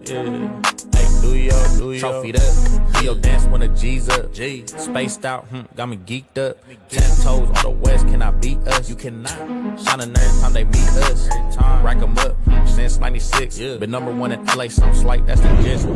Yeah. Hey, do your trophy up. Do your dance when the G's up. G. Spaced out, got me geeked up. 10 toes on the west, can I beat us? You cannot. Shining every time they meet us. Rack 'em up, since 96. Been number one in LA, something slight, that's the gist.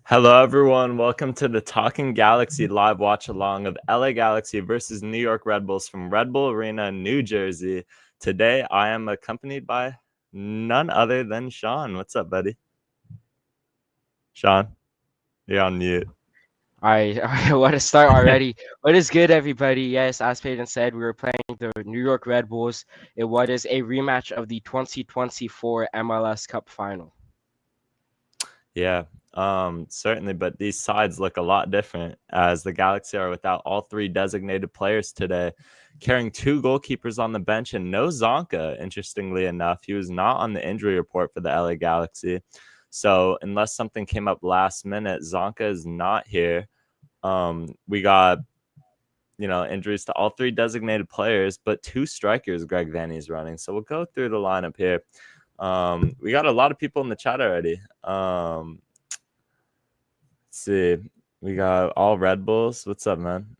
Hello, everyone. Welcome to the Talking Galaxy live watch along of LA Galaxy versus New York Red Bulls from Red Bull Arena, New Jersey. Today, I am accompanied by none other than Sean. What's up, buddy? Sean, you're on mute. I want to start already. What is good, everybody? Yes, as Peyton said, we were playing the New York Red Bulls in what is a rematch of the 2024 MLS Cup final. Yeah, certainly, but these sides look a lot different as the Galaxy are without all three designated players today, carrying two goalkeepers on the bench and no Zonka, interestingly enough. He was not on the injury report for the LA Galaxy. So unless something came up last minute, Zonka is not here. We got, injuries to all three designated players, but two strikers Greg Vanny's running. So we'll go through the lineup here. We got a lot of people in the chat already. Let's see. We got all Red Bulls. What's up, man?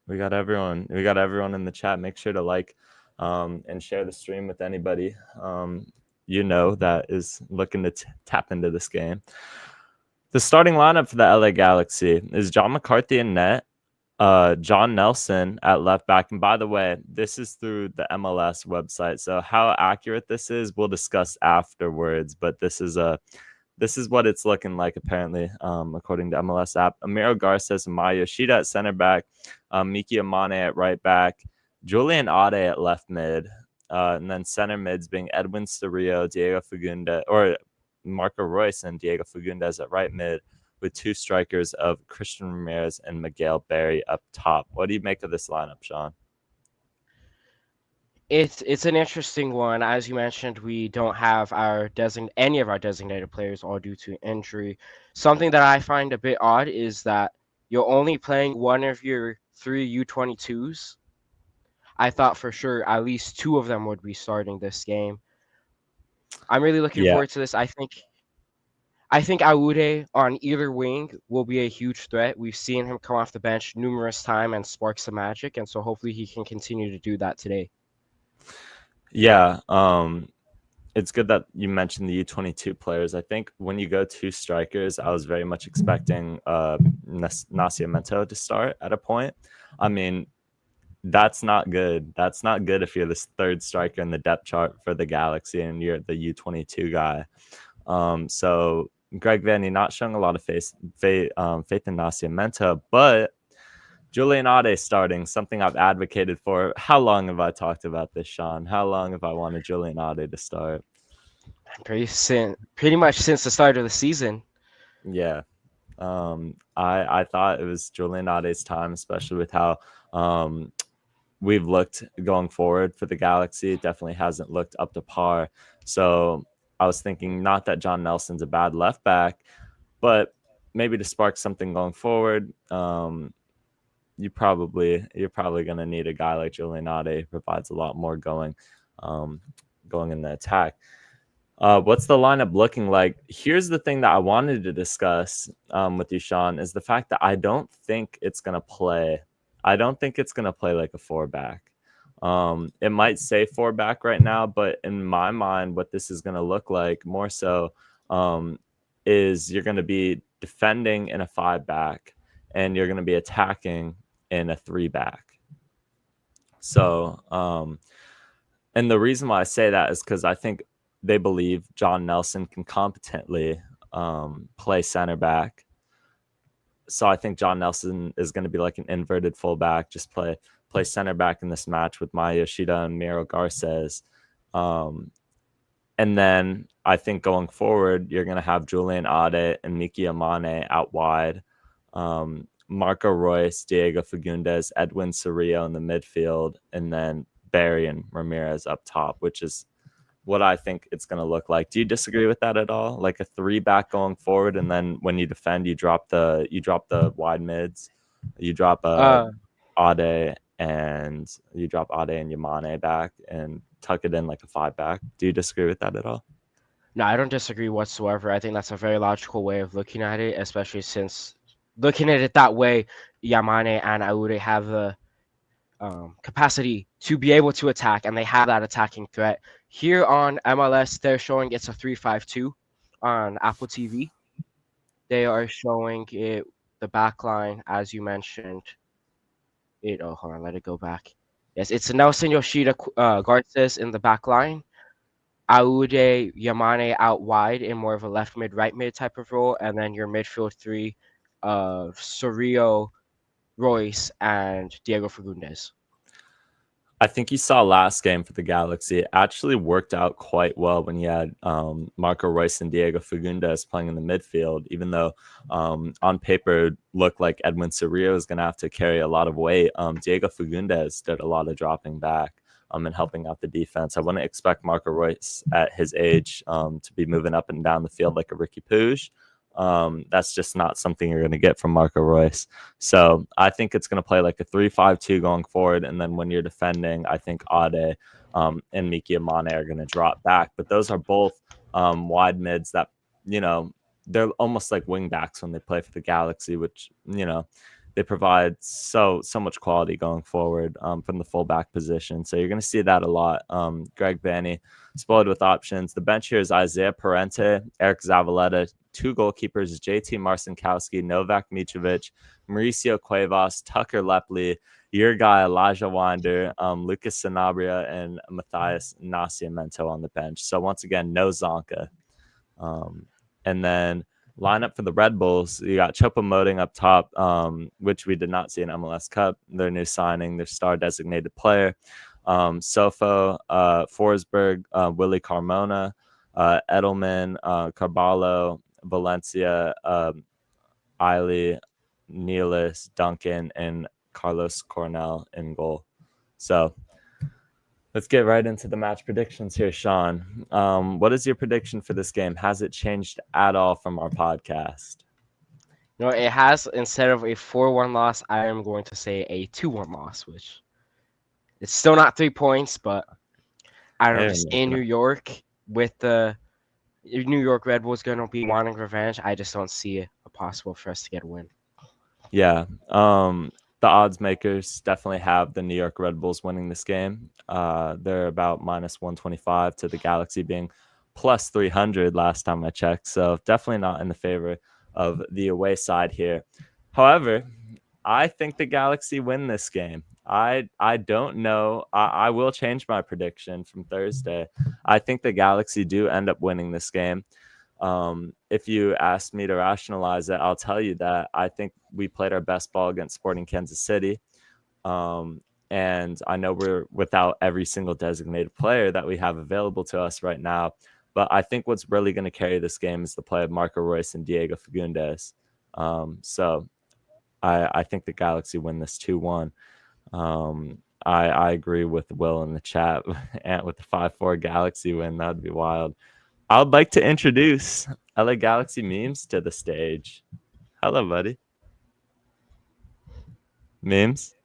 We got everyone. We got everyone in the chat. Make sure to like and share the stream with anybody that is looking to tap into this game. The starting lineup for the LA Galaxy is John McCarthy in net, John Nelson at left back. And by the way, this is through the MLS website. So how accurate this is, we'll discuss afterwards. But this is what it's looking like, apparently, according to MLS app. Amiro Garces and Maya Yoshida at center back, Miki Amane at right back, Julian Ade at left mid, and then center mids being Edwin Cerrillo, Diego Fagunda, or Marco Royce and Diego Fagundez at right mid, with two strikers of Christian Ramirez and Miguel Berry up top. What do you make of this lineup, Sean? It's an interesting one. As you mentioned, we don't have any of our designated players, all due to injury. Something that I find a bit odd is that you're only playing one of your three U22s. I thought for sure at least two of them would be starting this game. I'm really looking forward to this. I think Aoude on either wing will be a huge threat. We've seen him come off the bench numerous times and spark some magic, and so hopefully he can continue to do that today. Yeah, it's good that you mentioned the U22 players. I think when you go two strikers, I was very much expecting Nascimento to start at a point. I mean, that's not good. That's not good if you're the third striker in the depth chart for the Galaxy and you're the U22 guy. So Greg Vanny not showing a lot of faith in Nascimento, but Julian Ade starting, something I've advocated for. How long have I talked about this, Sean? How long have I wanted Julian Ade to start? Pretty much since the start of the season. Yeah. I thought it was Julian Ade's time, especially with how we've looked going forward for the Galaxy. It definitely hasn't looked up to par. So I was thinking not that John Nelson's a bad left back, but maybe to spark something going forward, you're probably going to need a guy like Julian Ade. Provides a lot more going in the attack. What's the lineup looking like? Here's the thing that I wanted to discuss with you, Sean, is the fact that I don't think it's going to play. I don't think it's going to play like a 4-back. It might say 4-back right now, but in my mind, what this is going to look like more so is you're going to be defending in a 5-back and you're going to be attacking in a 3-back. So, and the reason why I say that is because I think they believe John Nelson can competently play center back. So I think John Nelson is going to be like an inverted fullback, just play center back in this match with Maya Yoshida and Miro Garces. And then I think going forward, you're going to have Julian Ade and Miki Amane out wide. Marco Royce, Diego Fagundez, Edwin Cerrillo in the midfield, and then Berry and Ramirez up top, which is what I think it's going to look like. Do you disagree with that at all? Like a 3-back going forward, and then when you defend, you drop the wide mids, you drop Ade and Yamane back and tuck it in like a 5-back. Do you disagree with that at all? No, I don't disagree whatsoever. I think that's a very logical way of looking at it, especially since looking at it that way, Yamane and Aure have the capacity to be able to attack, and they have that attacking threat. Here on MLS, they're showing it's a 3-5-2 on Apple TV. They are showing it the back line, as you mentioned. Hold on, let it go back. Yes, it's Nelson Yoshida Garces in the back line. Aude Yamane out wide in more of a left mid, right mid type of role, and then your midfield three of Sorio, Royce, and Diego Fagundes. I think you saw last game for the Galaxy. It actually worked out quite well when you had Marco Royce and Diego Fagundes playing in the midfield, even though on paper it looked like Edwin Sorio is going to have to carry a lot of weight. Diego Fagundes did a lot of dropping back and helping out the defense. I wouldn't expect Marco Royce at his age to be moving up and down the field like a Ricky Puig. That's just not something you're going to get from Marco Royce. So I think it's going to play like a 3-5-2 going forward. And then when you're defending, I think Ade and Miki Amane are going to drop back. But those are both wide mids that, they're almost like wing backs when they play for the Galaxy, which, they provide so much quality going forward from the fullback position. So you're going to see that a lot. Greg Vanny spoiled with options. The bench here is Isaiah Parente, Eric Zavaleta, 2 goalkeepers, JT Marcinkowski, Novak Mitrovic, Mauricio Cuevas, Tucker Lepley, your guy Elijah Winder, Lucas Sanabria, and Matthias Nascimento on the bench. So once again, no Zonka. And then lineup for the Red Bulls, you got Choupo-Moting up top, which we did not see in MLS Cup. Their new signing, their star designated player. Sofo, Forsberg, Willie Carmona, Edelman, Carballo, Valencia, Eiley, Nealis, Duncan, and Carlos Cornell in goal. So let's get right into the match predictions here, Sean. What is your prediction for this game? Has it changed at all from our podcast? No, it has. Instead of a 4-1 loss, I am going to say a 2-1 loss, which it's still not 3 points, but I don't know. Just in New York with the New York Red Bulls going to be wanting revenge, I just don't see it possible for us to get a win. Yeah. The odds makers definitely have the New York Red Bulls winning this game. They're about -125 to the Galaxy being +300 last time I checked. So definitely not in the favor of the away side here. However, I think the Galaxy win this game. I don't know. I will change my prediction from Thursday. I think the Galaxy do end up winning this game. If you ask me to rationalize it, I'll tell you that I think we played our best ball against Sporting Kansas City. And I know we're without every single designated player that we have available to us right now. But I think what's really going to carry this game is the play of Marco Royce and Diego Fagundes. So I think the Galaxy win this 2-1. I agree with Will in the chat and with the 5-4 Galaxy win. That'd be wild. I would like to introduce LA Galaxy Memes to the stage. Hello, buddy. Memes.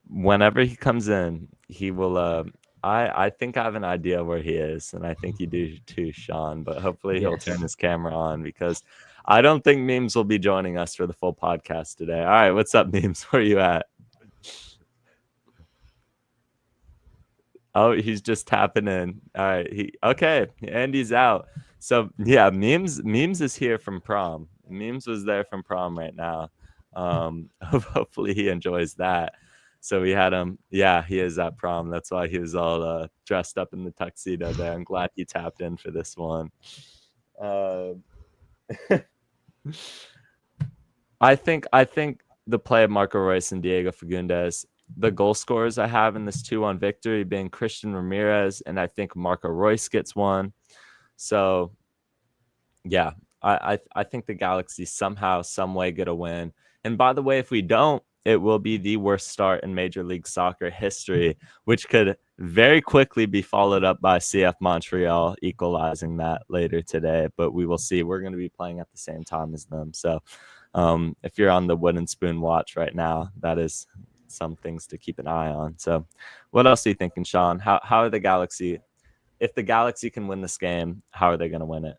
Whenever he comes in, he will. I think I have an idea where he is, and I think you do too, Sean. But hopefully he'll turn his camera on because I don't think Memes will be joining us for the full podcast today. All right, what's up, Memes? Where are you at? Oh, he's just tapping in. All right. Okay. Andy's out. So yeah, memes is here from prom. Memes was there from prom right now. Hopefully he enjoys that. So we had him. Yeah, he is at prom. That's why he was all dressed up in the tuxedo there. I'm glad he tapped in for this one. I think the play of Marco Royce and Diego Fagundes, the goal scorers I have in this 2-1 victory being Christian Ramirez, and I think Marco Royce gets one. So, yeah, I think the Galaxy somehow, some way get a win. And by the way, if we don't, it will be the worst start in Major League Soccer history, which could very quickly be followed up by CF Montreal equalizing that later today. But we will see. We're going to be playing at the same time as them. So if you're on the wooden spoon watch right now, that is some things to keep an eye on. So, what else are you thinking, Sean? How are the Galaxy? If the Galaxy can win this game, how are they going to win it?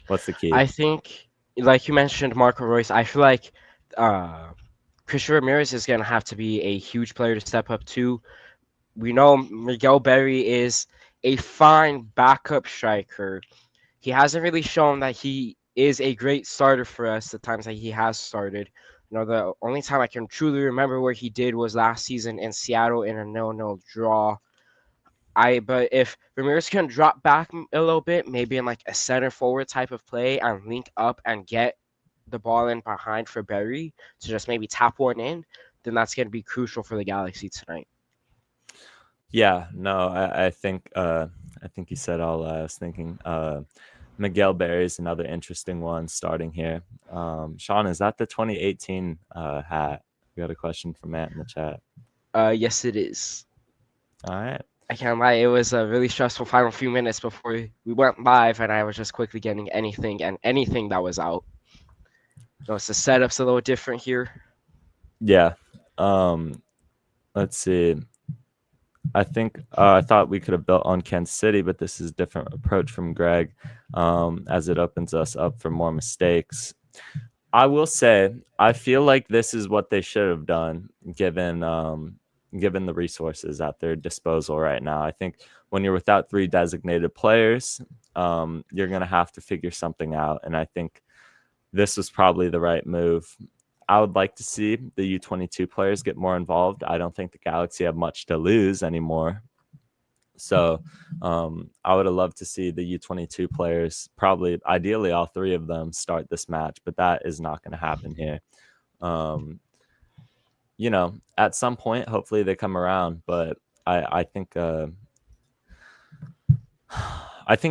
What's the key? I think, like you mentioned, Marco Royce. I feel like uh, Christian Ramirez is going to have to be a huge player to step up to. We know Miguel Berry is a fine backup striker. He hasn't really shown that he is a great starter for us the times that he has started. The only time I can truly remember where he did was last season in Seattle in a 0-0 draw. But if Ramirez can drop back a little bit, maybe in like a center forward type of play and link up and get the ball in behind for Berry to just maybe tap one in, then that's going to be crucial for the Galaxy tonight. Yeah, no, I think you said all I was thinking. Miguel Berry is another interesting one starting here. Sean, is that the 2018 hat? We got a question from Matt in the chat. Yes, it is. All right. I can't lie, it was a really stressful final few minutes before we went live, and I was just quickly getting anything that was out. So the setup's a little different here. Yeah. Let's see. I think I thought we could have built on Kansas City, but this is a different approach from Greg, as it opens us up for more mistakes. I will say, I feel like this is what they should have done, given the resources at their disposal right now. I think when you're without 3 designated players, you're going to have to figure something out. And I think this was probably the right move. I would like to see the U22 players get more involved. I don't think the Galaxy have much to lose anymore. So I would have loved to see the U22 players, probably ideally all 3 of them, start this match, but that is not going to happen here. At some point, hopefully they come around, but I think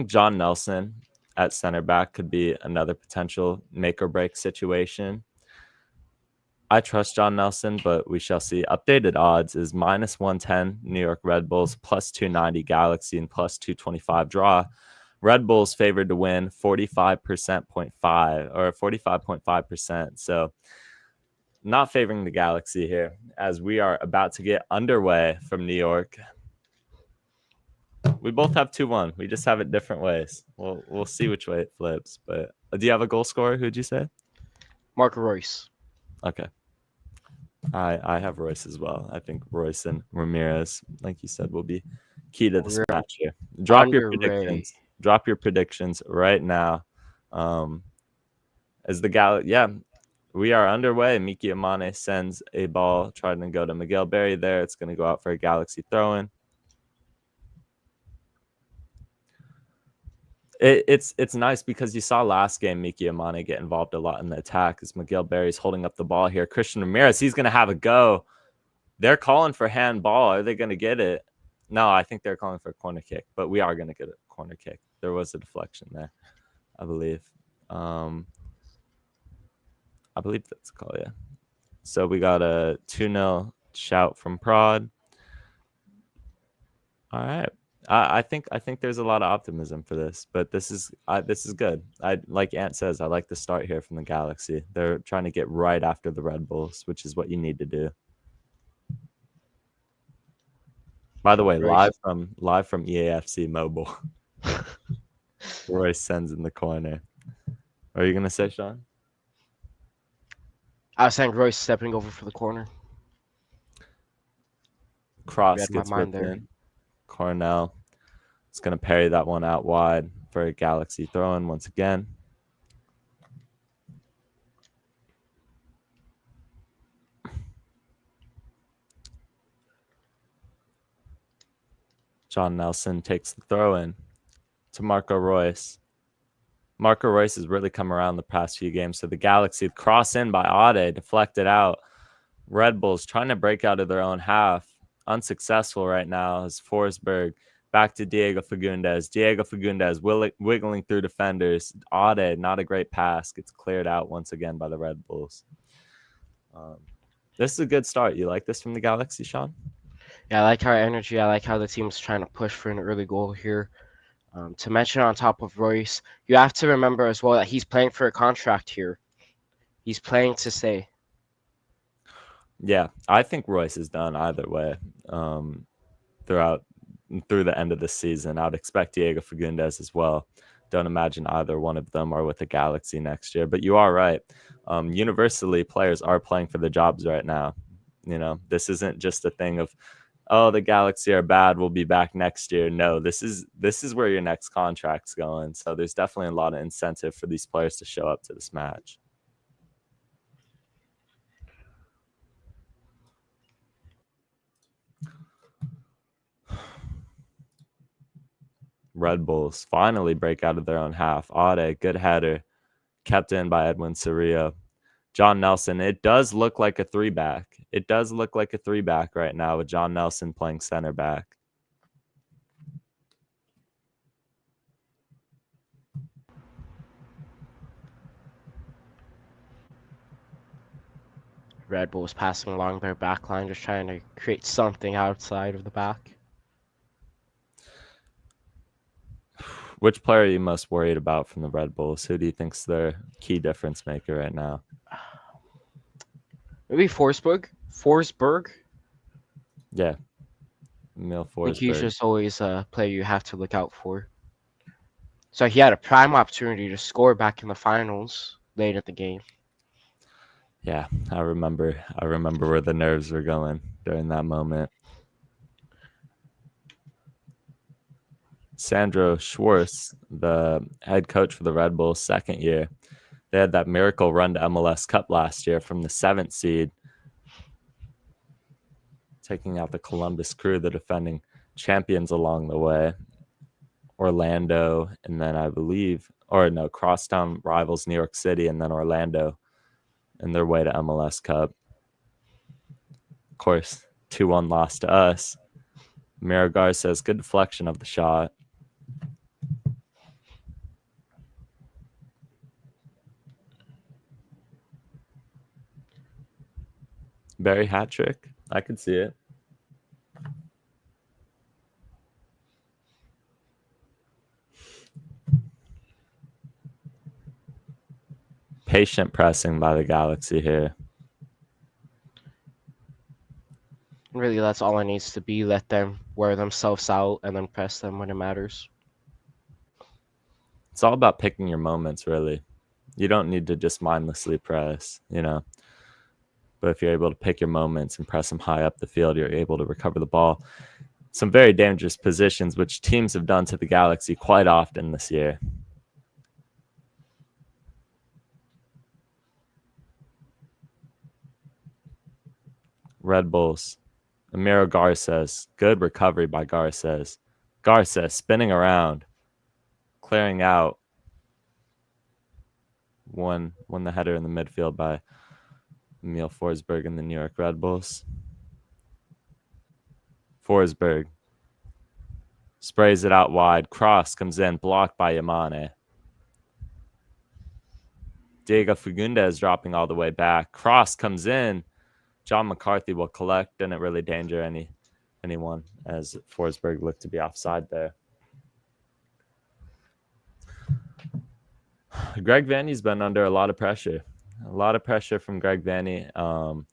John Nelson at center back could be another potential make or break situation. I trust John Nelson, but we shall see. Updated odds is -110 New York Red Bulls, +290 Galaxy, and +225 draw. Red Bulls favored to win 45.5 or 45.5%. So not favoring the Galaxy here, as we are about to get underway from New York. We both have 2-1. We just have it different ways. We'll see which way it flips. But do you have a goal scorer? Who'd you say? Marco Royce. Okay. I have Royce as well. I think Royce and Ramirez, like you said, will be key to this match here. Drop your predictions. Drop your predictions right now. As the we are underway. Miki Amane sends a ball trying to go to Miguel Berry there. It's going to go out for a Galaxy throw-in. It's nice because you saw last game Miki Amane get involved a lot in the attack as Miguel Berry's holding up the ball here. Christian Ramirez, he's going to have a go. They're calling for handball. Are they going to get it? No, I think they're calling for a corner kick, but we are going to get a corner kick. There was a deflection there, I believe. I believe that's a call, yeah. So we got a 2-0 shout from Prod. All right. I think there's a lot of optimism for this, but this is good. I like Ant says, I like the start here from the Galaxy. They're trying to get right after the Red Bulls, which is what you need to do. By the way, live from EAFC Mobile. Royce sends in the corner. What are you gonna say, Sean? I was saying Royce stepping over for the corner. Cross gets whipped in. Cornell is going to parry that one out wide for a Galaxy throw-in once again. John Nelson takes the throw-in to Marco Royce. Marco Royce has really come around the past few games. So the Galaxy cross in by Ade, deflected out. Red Bulls trying to break out of their own half. Unsuccessful right now as Forsberg back to Diego Fagundes. Diego Fagundes wiggling through defenders. Ade, not a great pass, gets cleared out once again by the Red Bulls. This is a good start. You like this from the Galaxy, Sean? Yeah, I like our energy. I like how the team's trying to push for an early goal here. To mention on top of Royce, you have to remember as well that he's playing for a contract here. He's playing to stay. Yeah, I think Royce is done either way. Um, throughout through the end of the season, I'd expect Diego Fagundes as well. Don't imagine either one of them are with the Galaxy next year. But you are right. Universally, players are playing for the jobs right now. This isn't just a thing of, oh, the Galaxy are bad, we'll be back next year. No, this is where your next contract's going. So there's definitely a lot of incentive for these players to show up to this match. Red Bulls finally break out of their own half. Ade, good header, kept in by Edwin Cerrillo. John Nelson, it does look like a three back. It does look like a three back right now with John Nelson playing center back. Red Bulls passing along their back line, just trying to create something outside of the back. Which player are you most worried about from the Red Bulls? Who do you think's their key difference maker right now? Maybe Forsberg. Forsberg. Yeah, Emil I think he's Forsberg. just always a player you have to look out for. So he had a prime opportunity to score back in the finals late in the game. Yeah, I remember where the nerves were going during that moment. Sandro Schwartz, the head coach for the Red Bulls, second year. They had that miracle run to MLS Cup last year from the 7th seed, taking out the Columbus Crew, the defending champions along the way. Orlando, and then I believe, or no, crosstown rivals New York City, and then Orlando in their way to MLS Cup. Of course, 2-1 loss to us. Miragar says, good deflection of the shot. Barry hat trick. I could see it. Patient pressing by the Galaxy here. Really, that's all it needs to be. Let them wear themselves out and then press them when it matters. It's all about picking your moments, really. You don't need to just mindlessly press, But if you're able to pick your moments and press them high up the field, you're able to recover the ball. Some very dangerous positions, which teams have done to the Galaxy quite often this year. Red Bulls. Amiro Garces. Good recovery by Garces. Garces spinning around, clearing out. Won the header in the midfield by Emil Forsberg and the New York Red Bulls. Forsberg sprays it out wide. Cross comes in, blocked by Yamane. Diego Fagundes dropping all the way back. Cross comes in. John McCarthy will collect. Didn't really danger anyone as Forsberg looked to be offside there. Greg Vanney's been under a lot of pressure. A lot of pressure from Greg Vanney. A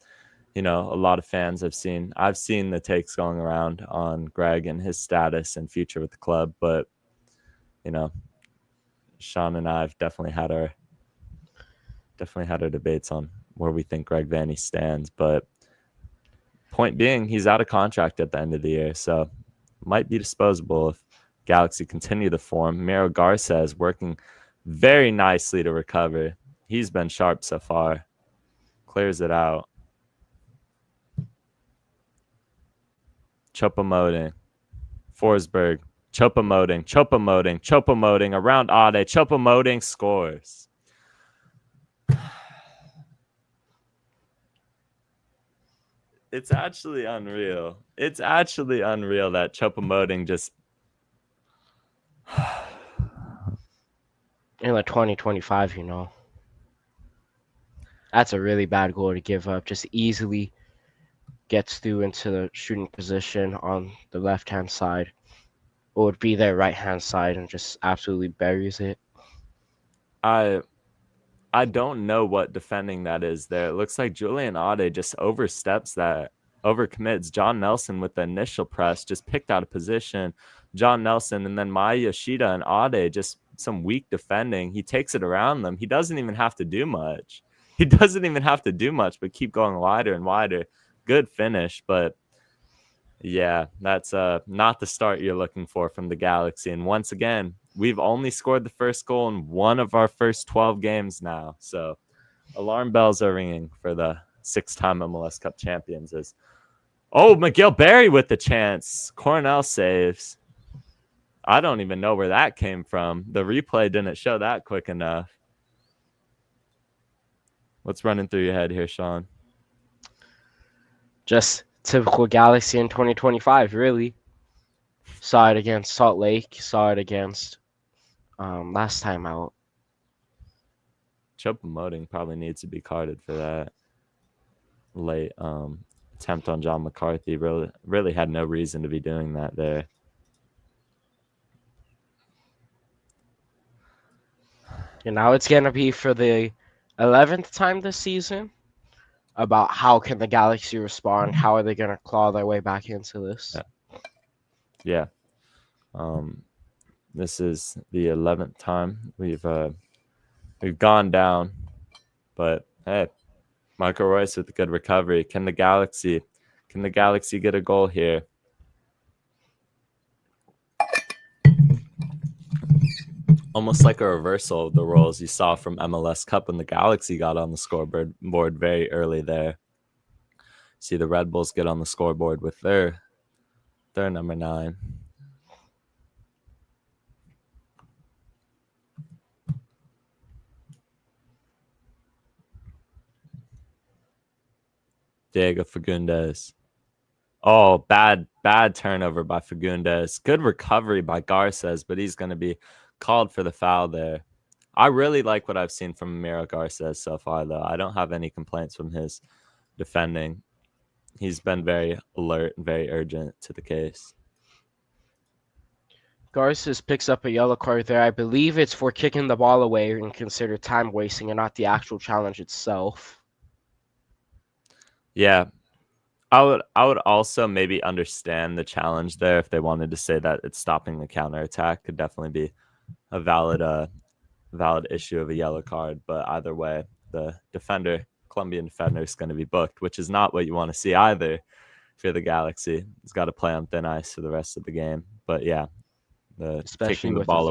lot of fans I've seen the takes going around on Greg and his status and future with the club, but Sean and I have definitely had our debates on where we think Greg Vanney stands. But point being, he's out of contract at the end of the year, so might be disposable if Galaxy continue the form. Miro Garces working very nicely to recover. He's been sharp so far. Clears it out. Choupo-Moting. Forsberg. Choupo-Moting. Around Ade. Choupo-Moting scores. It's actually unreal. It's actually unreal that Choupo-Moting just... In like 2025, That's a really bad goal to give up. Just easily gets through into the shooting position on the left-hand side. Or would be their right-hand side and just absolutely buries it. I I don't know what defending that is there. It looks like Julian Ade just oversteps that, overcommits. John Nelson with the initial press just picked out of position. John Nelson and then Maya Yoshida and Ade just some weak defending. He takes it around them. He doesn't even have to do much. He doesn't even have to do much, but keep going wider and wider. Good finish, but yeah, that's not the start you're looking for from the Galaxy. And once again, we've only scored the first goal in one of our first 12 games now. So alarm bells are ringing for the 6-time MLS Cup champions. Oh, Miguel Berry with the chance. Cornell saves. I don't even know where that came from. The replay didn't show that quick enough. What's running through your head here, Sean? Just typical Galaxy in 2025, really. Saw it against Salt Lake. Saw it against last time out. Choupo-Moting probably needs to be carded for that late attempt on John McCarthy. Really had no reason to be doing that there. And now it's going to be for the 11th time this season about how can the Galaxy respond? How are they going to claw their way back into this? Yeah. This is the 11th time we've gone down, but hey, Marco Royce with a good recovery. Can the Galaxy get a goal here? Almost like a reversal of the roles you saw from MLS Cup when the Galaxy got on the scoreboard very early there. See the Red Bulls get on the scoreboard with their number 9. Diego Fagundes. Oh, bad turnover by Fagundes. Good recovery by Garces, but he's going to be called for the foul there. I really like what I've seen from Miro Garces so far, though. I don't have any complaints from his defending. He's been very alert and very urgent to the case. Garces picks up a yellow card there. I believe it's for kicking the ball away and considered time wasting and not the actual challenge itself. Yeah. I would also maybe understand the challenge there if they wanted to say that it's stopping the counterattack. Could definitely be a valid issue of a yellow card. But either way, the Colombian defender is going to be booked, which is not what you want to see either if you're the Galaxy. He's got to play on thin ice for the rest of the game. But yeah, kicking the ball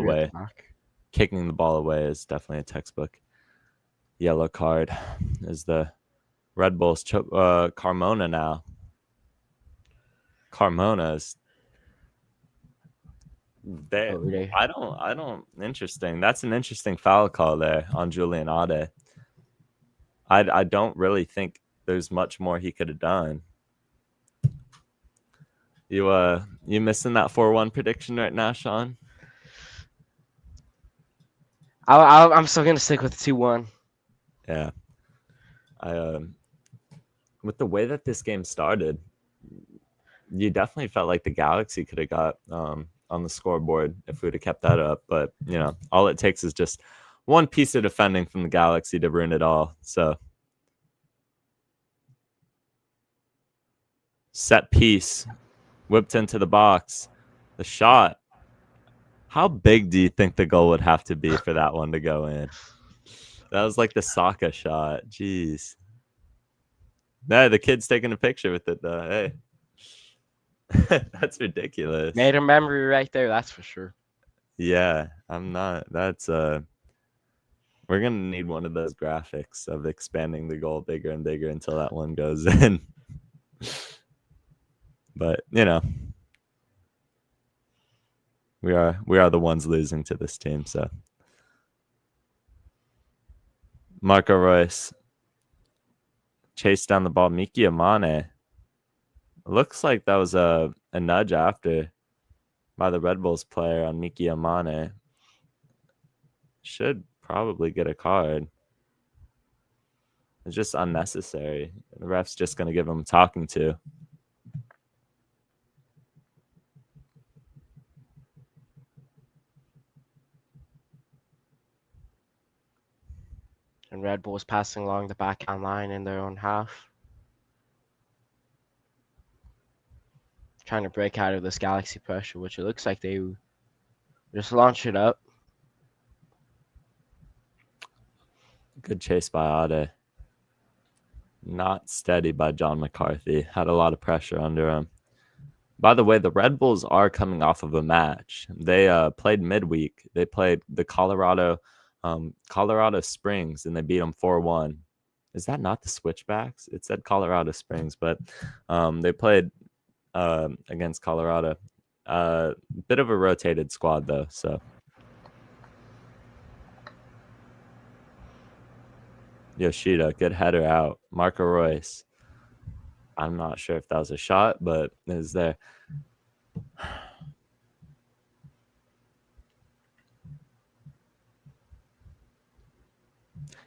away is definitely a textbook yellow card. Is the Red Bulls Carmona now. Carmona's I don't interesting. That's an interesting foul call there on Julian Ade. I don't really think there's much more he could have done. You missing that 4-1 prediction right now, Sean? I'm still gonna stick with 2-1. Yeah. With the way that this game started, you definitely felt like the Galaxy could have got on the scoreboard if we would have kept that up. But, all it takes is just one piece of defending from the Galaxy to ruin it all. So, set piece, whipped into the box. The shot. How big do you think the goal would have to be for that one to go in? That was like the Saka shot. Jeez. No, the kid's taking a picture with it, though. Hey. That's ridiculous. Made a memory right there, that's for sure. Yeah, I'm not. That's we're gonna need one of those graphics of expanding the goal bigger and bigger until that one goes in. But we are the ones losing to this team. So Marco Royce chased down the ball. Miki Amane. Looks like that was a nudge after by the Red Bulls player on Miki Amane. Should probably get a card. It's just unnecessary. The ref's just going to give him a talking to. And Red Bull's passing along the backhand line in their own half. Trying to break out of this Galaxy pressure, which it looks like they just launch it up. Good chase by Ade. Not steady by John McCarthy. Had a lot of pressure under him. By the way, the Red Bulls are coming off of a match. They played midweek. They played the Colorado Springs, and they beat them 4-1. Is that not the Switchbacks? It said Colorado Springs, but they played against Colorado. Bit of a rotated squad, though, so. Yoshida, good header out. Marco Royce. I'm not sure if that was a shot, but it was there.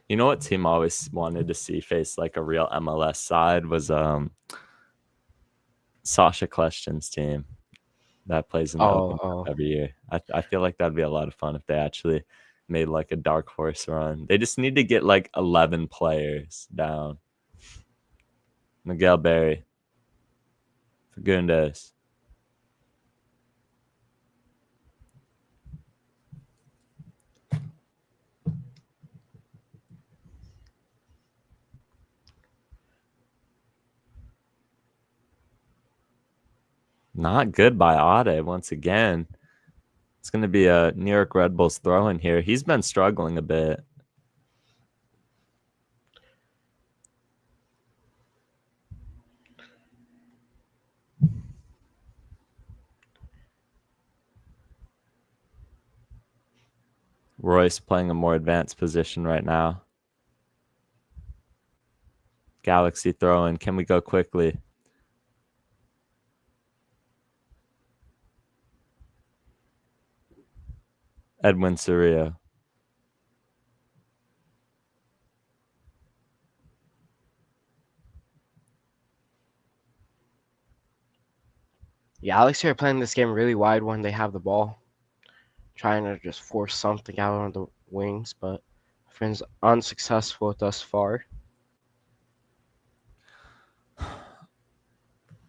You know what team I always wanted to see face like a real MLS side was Sasha Kleshton's team that plays in the Open Cup every year. I feel like that'd be a lot of fun if they actually made like a dark horse run. They just need to get like 11 players down. Miguel Berry. Fagundes. Not good by Ade once again. It's going to be a New York Red Bulls throw in here. He's been struggling a bit. Royce playing a more advanced position right now. Galaxy throw in. Can we go quickly? Edwin Cerrillo. Yeah, Galaxy are playing this game really wide when they have the ball. Trying to just force something out on the wings, but friends unsuccessful thus far. I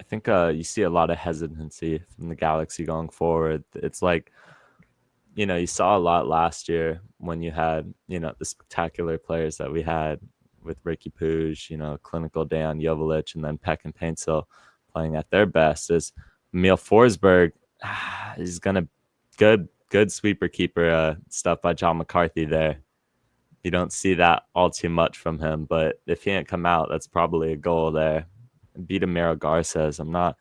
think you see a lot of hesitancy from the Galaxy going forward. It's like, you saw a lot last year when you had, the spectacular players that we had with Ricky Puig, clinical Dejan Joveljic, and then Peck and Paintsill playing at their best. Is Emil Forsberg is going to good sweeper keeper stuff by John McCarthy there. You don't see that all too much from him, but if he didn't come out, that's probably a goal there. Beat Amiro Garces. I'm not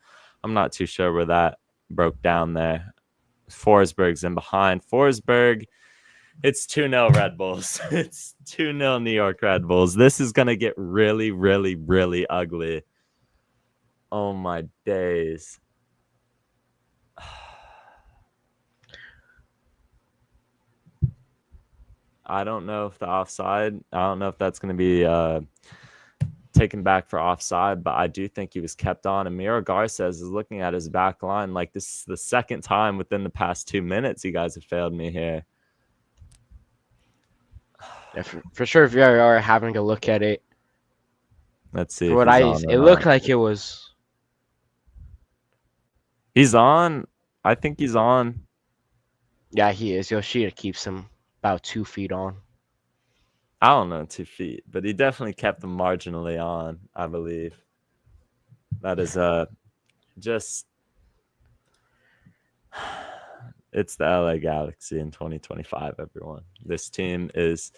too sure where that broke down there. Forsberg's in behind. Forsberg, it's 2-0 Red Bulls. It's 2-0 New York Red Bulls. This is going to get really, really, really ugly. Oh, my days. I don't know if the offside, I don't know if that's going to be taken back for offside, but I do think he was kept on. And Miro Garces is looking at his back line like this is the second time within the past 2 minutes you guys have failed me here. Yeah, for sure, VAR having a look at it. Let's see. For what it looked like it was. He's on. I think he's on. Yeah, he is. Yoshida keeps him about 2 feet on. I don't know 2 feet, but he definitely kept them marginally on, I believe. That is just it's the LA Galaxy in 2025, everyone. This team is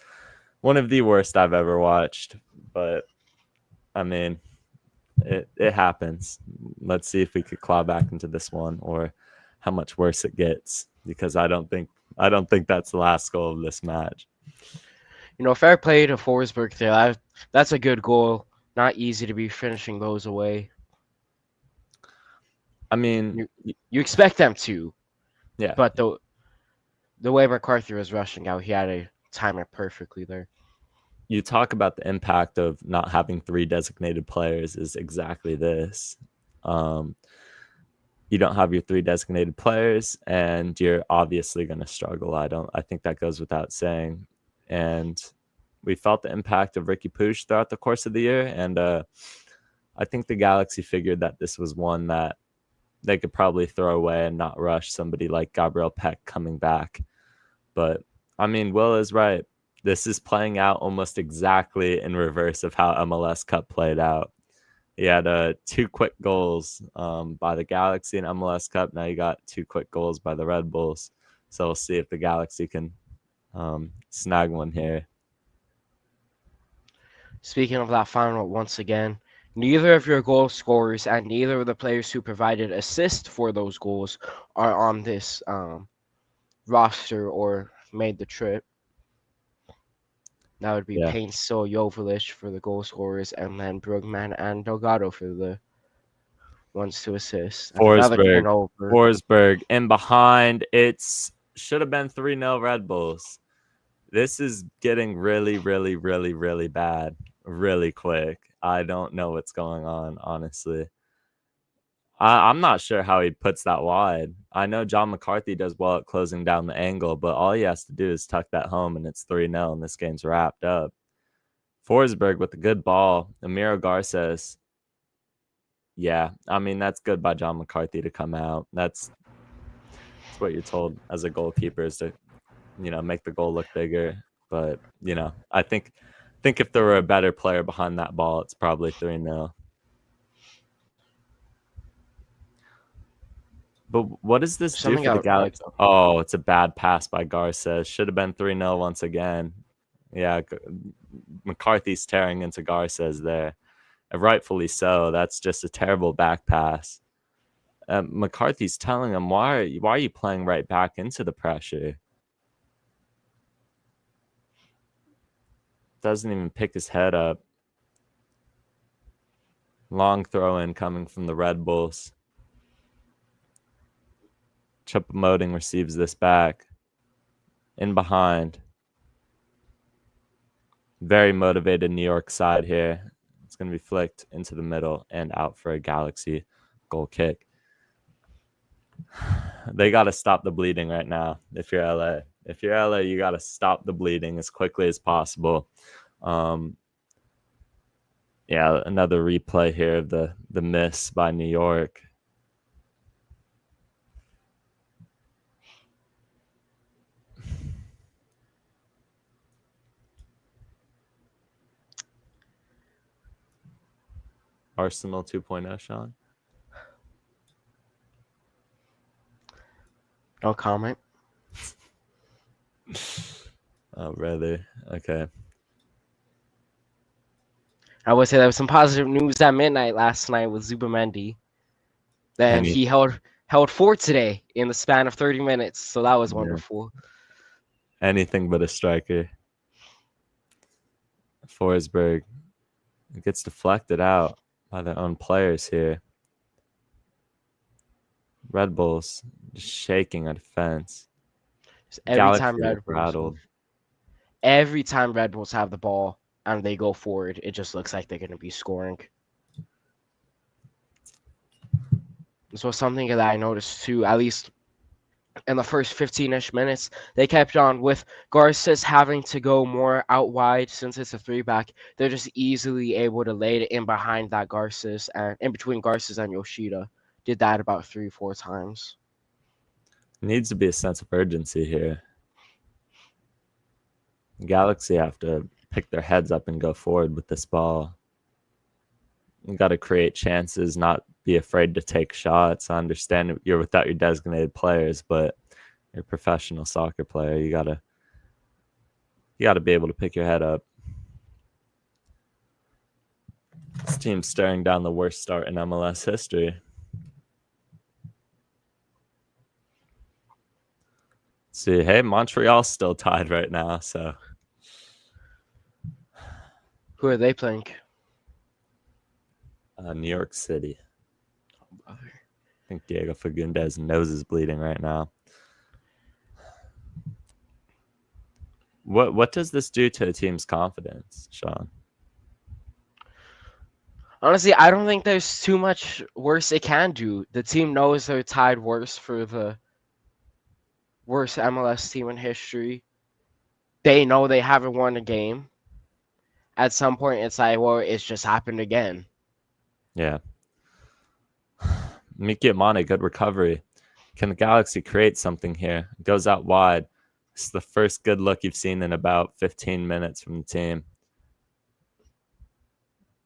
one of the worst I've ever watched, but I mean, it happens. Let's see if we could claw back into this one or how much worse it gets, because I don't think that's the last goal of this match. Fair play to Forsberg there. That's a good goal. Not easy to be finishing those away. I mean, you expect them to. Yeah. But the way McCarthy was rushing out, he had to time it perfectly there. You talk about the impact of not having 3 designated players is exactly this. You don't have your 3 designated players, and you're obviously going to struggle. I think that goes without saying. And we felt the impact of Ricky Pooch throughout the course of the year, and I think the Galaxy figured that this was one that they could probably throw away and not rush somebody like Gabriel Peck coming back. But I mean, Will is right. This is playing out almost exactly in reverse of how MLS Cup played out. He had 2 quick goals by the Galaxy in MLS Cup. Now you got 2 quick goals by the Red Bulls. So we'll see if the Galaxy can snag one here. Speaking of that final, once again, neither of your goal scorers and neither of the players who provided assist for those goals are on this roster or made the trip. That would be Yeah. Painso Joveljic for the goal scorers, and then Brugman and Delgado for the ones to assist. And another turnover. Forsberg in behind. It's should have been 3-0 Red Bulls. This is getting really, really, really, really bad really quick. I don't know what's going on, honestly. I'm not sure how he puts that wide. I know John McCarthy does well at closing down the angle, but all he has to do is tuck that home, and it's 3-0, and this game's wrapped up. Forsberg with a good ball. Amiro Garces. Yeah, I mean, that's good by John McCarthy to come out. That's what you're told as a goalkeeper is to, make the goal look bigger. But, I think if there were a better player behind that ball, it's probably 3-0. But what does this do for the Galaxy? Oh, it's a bad pass by Garces. Should have been 3-0 once again. Yeah, McCarthy's tearing into Garces there. And rightfully so. That's just a terrible back pass. McCarthy's telling him, why are you playing right back into the pressure? Doesn't even pick his head up. Long throw in coming from the Red Bulls. Choupo-Moting receives this back. In behind. Very motivated New York side here. It's going to be flicked into the middle and out for a Galaxy goal kick. They got to stop the bleeding right now if you're LA. If you're LA, you got to stop the bleeding as quickly as possible. Yeah, another replay here of the miss by New York. Arsenal 2.0, Sean? No comment. Oh, really? Okay. I would say there was some positive news at midnight last night with Zubamendi. Then he held fort today in the span of 30 minutes, so that was wonderful. Anything but a striker. Forsberg gets deflected out by their own players here. Red Bulls just shaking a defense. Every time Red Bulls have the ball and they go forward, it just looks like they're going to be scoring. This was something that I noticed too, at least in the first 15-ish minutes. They kept on with Garces having to go more out wide since it's a 3-back. They're just easily able to lay it in behind that Garces and in between Garces and Yoshida. Did that about 3-4 times. Needs to be a sense of urgency here. Galaxy have to pick their heads up and go forward with this ball. You got to create chances, not be afraid to take shots. I understand you're without your designated players, but you're a professional soccer player. You gotta be able to pick your head up. This team's staring down the worst start in MLS history. Let's see, hey, Montreal's still tied right now, so. Who are they playing? New York City. Oh, brother. I think Diego Fagundez's nose is bleeding right now. What does this do to a team's confidence, Sean? Honestly, I don't think there's too much worse it can do. The team knows they're tied worse for the worst MLS team in history. They know they haven't won a game. at some point it's like, well, it's just happened again. Yeah. Miki Amane, good recovery. Can the Galaxy create something here? Goes out wide. This is the first good look you've seen in about 15 minutes from the team.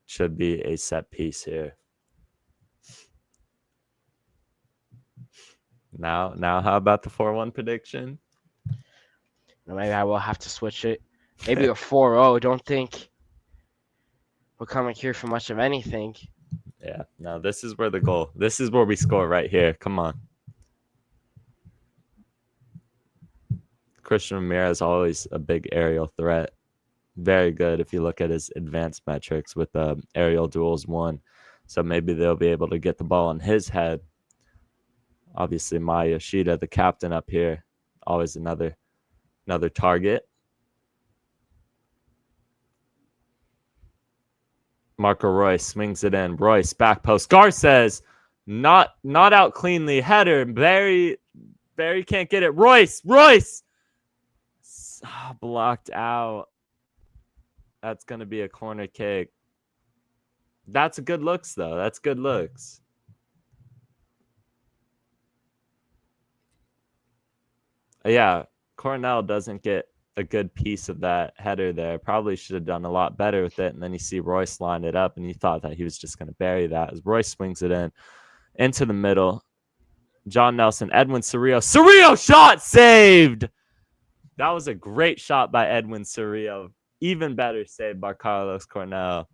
Should be a set piece here. Now, how about the 4-1 prediction? Maybe I will have to switch it. Maybe a 4-0. Don't think we're coming here for much of anything. Yeah, no, this is where the goal. This is where we score right here. Come on. Christian Ramirez always a big aerial threat. Very good if you look at his advanced metrics with aerial duels 1. So maybe they'll be able to get the ball on his head. Obviously, Maya Yoshida, the captain up here, always another target. Marco Royce swings it in. Royce back post. Garces not out cleanly. Header. Barry can't get it. Royce blocked out. That's gonna be a corner kick. That's a good looks though. That's good looks. Yeah, Cornell doesn't get a good piece of that header there. Probably should have done a lot better with it. And then you see Royce line it up, and you thought that he was just going to bury that. As Royce swings it into the middle. John Nelson, Edwin Cerrillo. Cerrillo shot saved! That was a great shot by Edwin Cerrillo. Even better save by Carlos Cornell.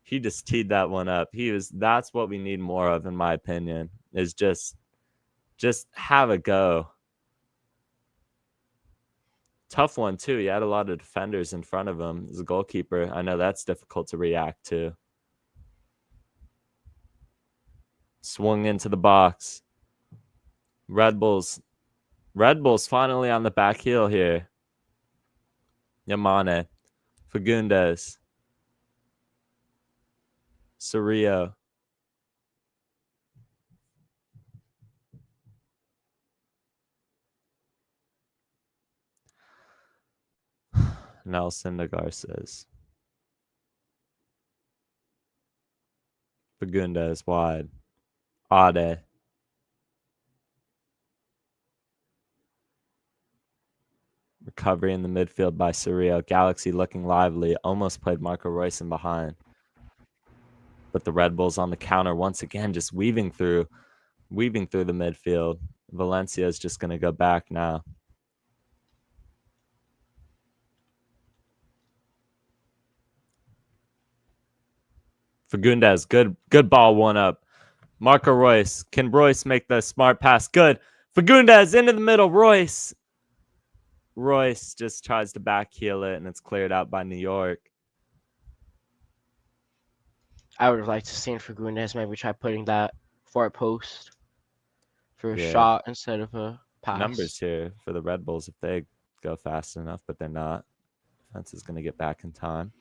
He just teed that one up. That's what we need more of, in my opinion, is just have a go. Tough one, too. He had a lot of defenders in front of him as a goalkeeper. I know that's difficult to react to. Swung into the box. Red Bulls finally on the back heel here. Yamane. Fagundes. Cerrillo. Nelson to Garces. Fagundes wide. Ade. Recovery in the midfield by Cerrillo. Galaxy looking lively. Almost played Marco Royce in behind. But the Red Bulls on the counter once again, just weaving through the midfield. Valencia is just going to go back now. Fagundes, good ball, one up. Marco Royce. Can Royce make the smart pass? Good. Fagundes into the middle. Royce just tries to back heel it, and it's cleared out by New York. I would have liked to seen Fagundes maybe try putting that for a post for a shot instead of a pass. Numbers here for the Red Bulls if they go fast enough, but they're not. Defense is going to get back in time.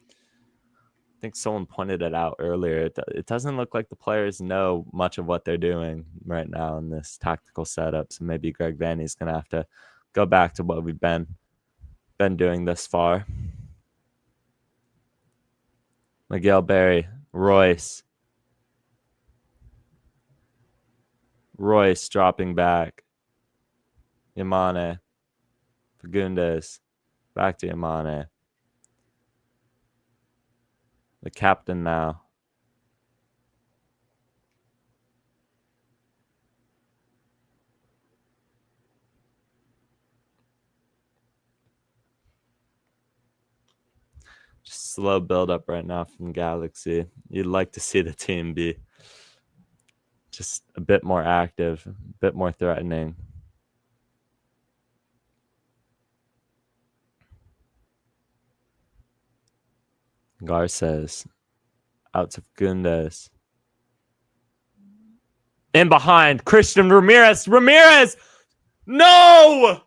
I think someone pointed it out earlier. It doesn't look like the players know much of what they're doing right now in this tactical setup. So maybe Greg Vanny's going to have to go back to what we've been doing thus far. Miguel Berry, Royce dropping back. Yamane, Fagundes, back to Yamane. The captain now. Just slow build up right now from Galaxy. You'd like to see the team be just a bit more active, a bit more threatening. Garces out to Fagundes. In behind, Christian Ramirez. No!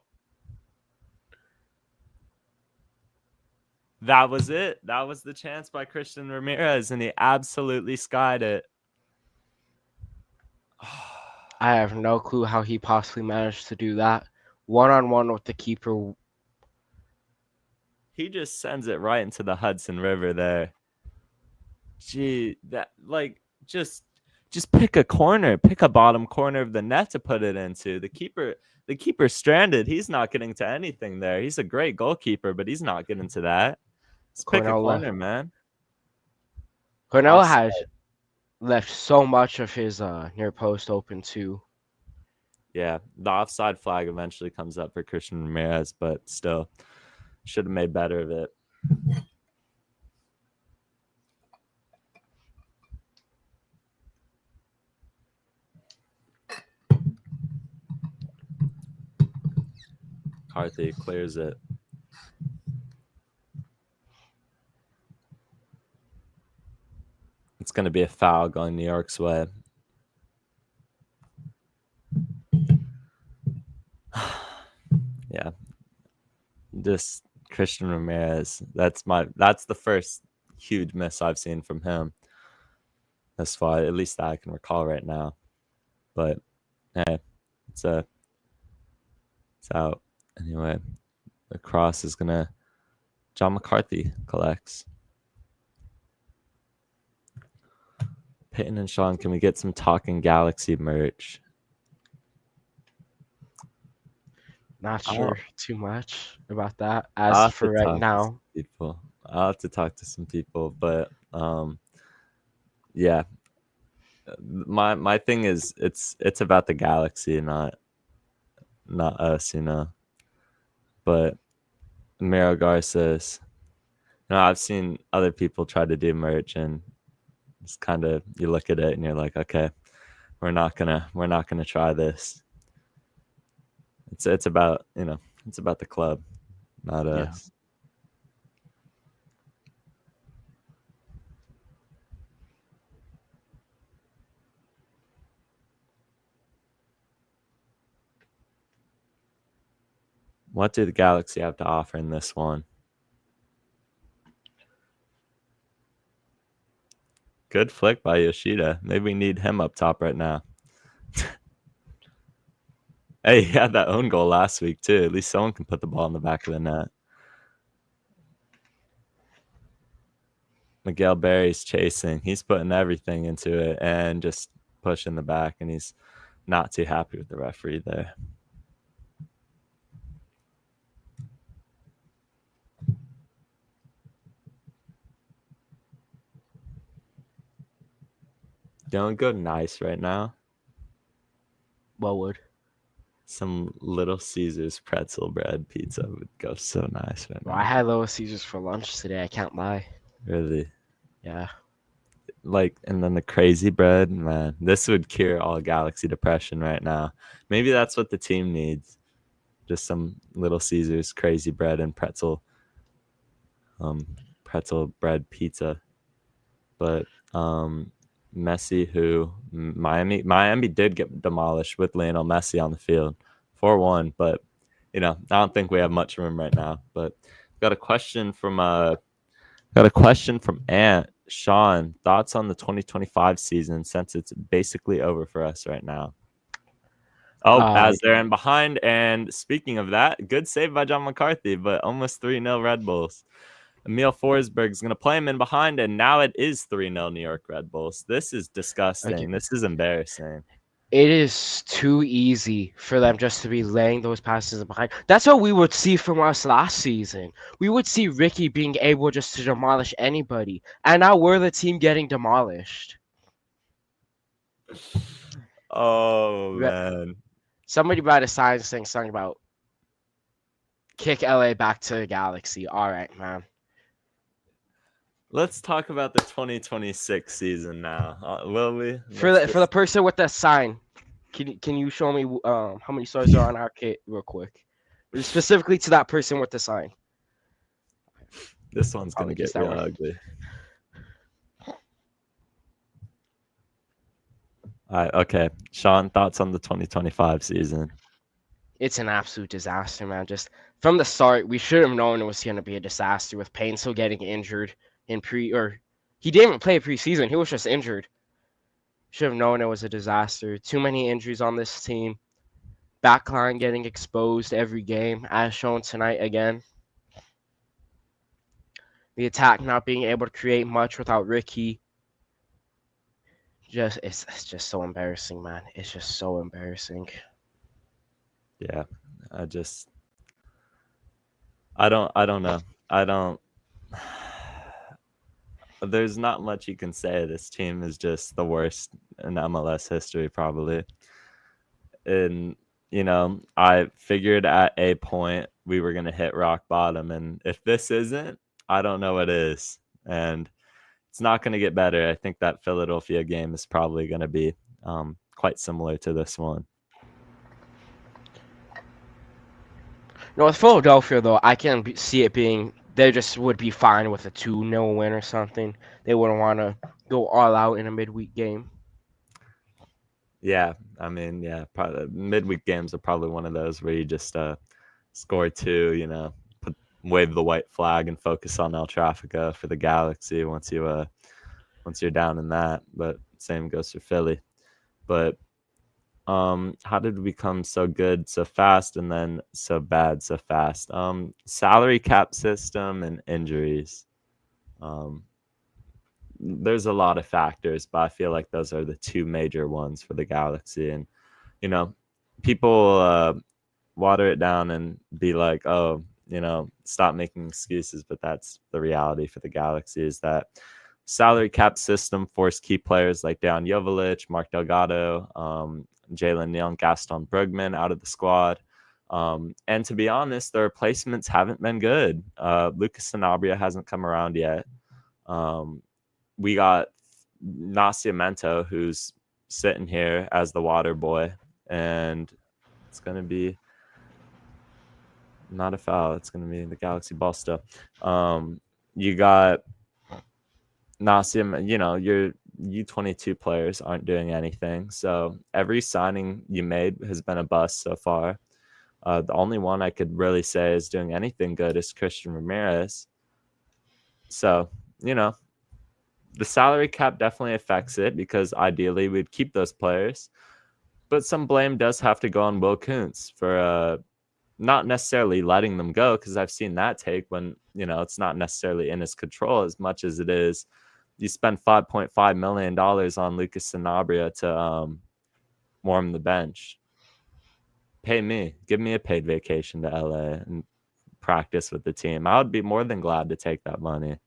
That was it. That was the chance by Christian Ramirez, and he absolutely skied it. I have no clue how he possibly managed to do that. One-on-one with the keeper. He just sends it right into the Hudson River there. Gee, that like just pick a corner, pick a bottom corner of the net to put it into. The keeper's stranded. He's not getting to anything there. He's a great goalkeeper, but he's not getting to that. Just pick a corner, man. Cornell Offside. had left so much of his near post open too. Yeah, the offside flag eventually comes up for Christian Ramirez, but still should have made better of it. Carthy clears it. It's going to be a foul going New York's way. Yeah. This Christian Ramirez, that's the first huge miss I've seen from him thus far, at least that I can recall right now. But hey, it's out. Anyway, the cross is gonna John McCarthy collects. Peyton and Sean, can we get some Talking Galaxy merch? Not sure too much about that as for right now. I'll have to talk to some people, but yeah. My thing is it's about the Galaxy, not us, you know. But Miro Gar says, I've seen other people try to do merch, and it's kind of, you look at it and you're like, okay, we're not gonna try this. It's about, it's about the club, not us. What do the Galaxy have to offer in this one? Good flick by Yoshida. Maybe we need him up top right now. Hey, he had that own goal last week too. At least someone can put the ball in the back of the net. Miguel Berry's chasing. He's putting everything into it and just pushing the back, and he's not too happy with the referee there. Don't go nice right now. What would? Some Little Caesars pretzel bread pizza would go so nice right now. I had Little Caesars for lunch today. I can't lie. Really? Yeah. Like, and then the crazy bread, man. This would cure all Galaxy depression right now. Maybe that's what the team needs. Just some Little Caesars crazy bread and pretzel bread pizza. But Messi, who Miami did get demolished with Lionel Messi on the field, 4-1. But I don't think we have much room right now. But got a question from Ant. Sean, thoughts on the 2025 season since it's basically over for us right now? As they're in behind. And speaking of that, good save by John McCarthy, but almost 3-0 Red Bulls. Emil Forsberg is going to play him in behind, and now it is 3-0 New York Red Bulls. This is disgusting. Okay. This is embarrassing. It is too easy for them just to be laying those passes behind. That's what we would see from us last season. We would see Ricky being able just to demolish anybody, and now we're the team getting demolished. Oh, man. Somebody by the side saying something about kick LA back to the Galaxy. All right, man. Let's talk about the 2026 season now. Will we? For the person with the sign, can you show me how many stars are on our kit real quick? Specifically to that person with the sign. This one's going to get real ugly. All right, okay. Sean, thoughts on the 2025 season? It's an absolute disaster, man. Just from the start, we should have known it was going to be a disaster with Payne still getting injured. He didn't even play preseason. He was just injured. Should have known it was a disaster. Too many injuries on this team. Backline getting exposed every game, as shown tonight again. The attack not being able to create much without Ricky. It's just so embarrassing, man. It's just so embarrassing. Yeah, I don't know. I don't. There's not much you can say. This team is just the worst in MLS history, probably. And I figured at a point we were gonna hit rock bottom, and if this isn't, I don't know what is. And it's not gonna get better. I think that Philadelphia game is probably gonna be quite similar to this one. No, with Philadelphia though, I can see it being they just would be fine with a 2-0 win or something. They wouldn't want to go all out in a midweek game. Yeah, I mean, yeah, probably midweek games are probably one of those where you just score two, wave the white flag and focus on El Trafico for the Galaxy once you're down in that. But same goes for Philly. But how did we become so good so fast and then so bad so fast? Salary cap system and injuries. Um, there's a lot of factors, but I feel like those are the two major ones for the Galaxy. And you know, people water it down and be like, oh, stop making excuses. But that's the reality for the Galaxy, is that salary cap system forced key players like Dejan Joveljic, Mark Delgado, Jalen Neal, and Gaston Brugman out of the squad. And to be honest, the replacements haven't been good. Lucas Sanabria hasn't come around yet. We got Nascimento, who's sitting here as the water boy, and it's going to be not a foul. It's going to be the Galaxy ball still. You got Nassim, your U22 players aren't doing anything. So every signing you made has been a bust so far. The only one I could really say is doing anything good is Christian Ramirez. So, the salary cap definitely affects it, because ideally we'd keep those players. But some blame does have to go on Will Kuntz for not necessarily letting them go, because I've seen that take when, it's not necessarily in his control as much as it is. You spend $5.5 million on Lucas Sanabria to warm the bench. Pay me. Give me a paid vacation to LA and practice with the team. I would be more than glad to take that money.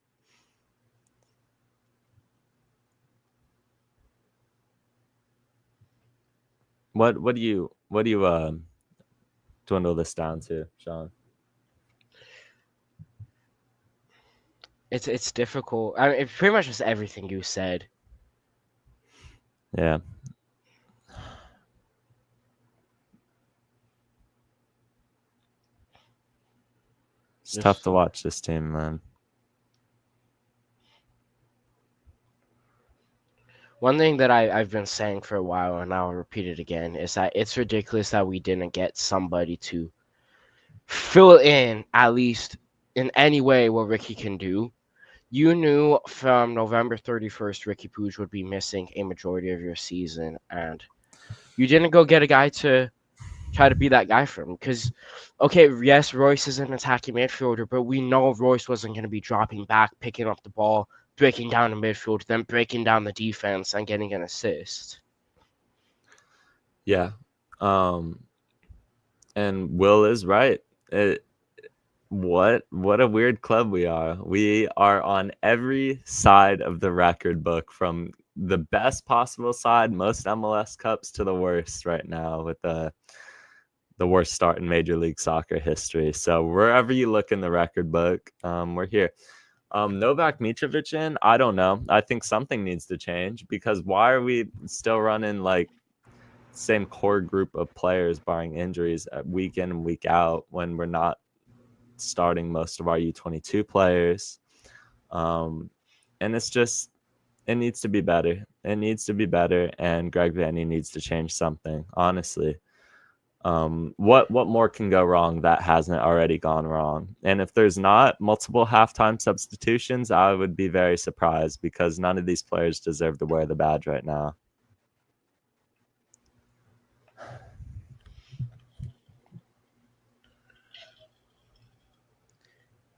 What do you dwindle this down to, Sean? It's difficult. I mean, it's pretty much just everything you said. Yeah. It's tough to watch this team, man. One thing that I've been saying for a while, and I'll repeat it again, is that it's ridiculous that we didn't get somebody to fill in, at least in any way, what Ricky can do. You knew from November 31st Ricky Puig would be missing a majority of your season, and you didn't go get a guy to try to be that guy for him. Because, okay, yes, Royce is an attacking midfielder, but we know Royce wasn't going to be dropping back, picking up the ball, breaking down the midfield, then breaking down the defense and getting an assist. Yeah. And Will is right. What a weird club we are. We are on every side of the record book, from the best possible side, most MLS Cups, to the worst right now, with the worst start in Major League Soccer history. So wherever you look in the record book, we're here. Novak Mitrovic, I don't know. I think something needs to change, because why are we still running like same core group of players barring injuries week in and week out, when we're not starting most of our U22 players? And it's just, it needs to be better. It needs to be better, and Greg Vanney needs to change something, honestly. What more can go wrong that hasn't already gone wrong? And if there's not multiple halftime substitutions, I would be very surprised, because none of these players deserve to wear the badge right now.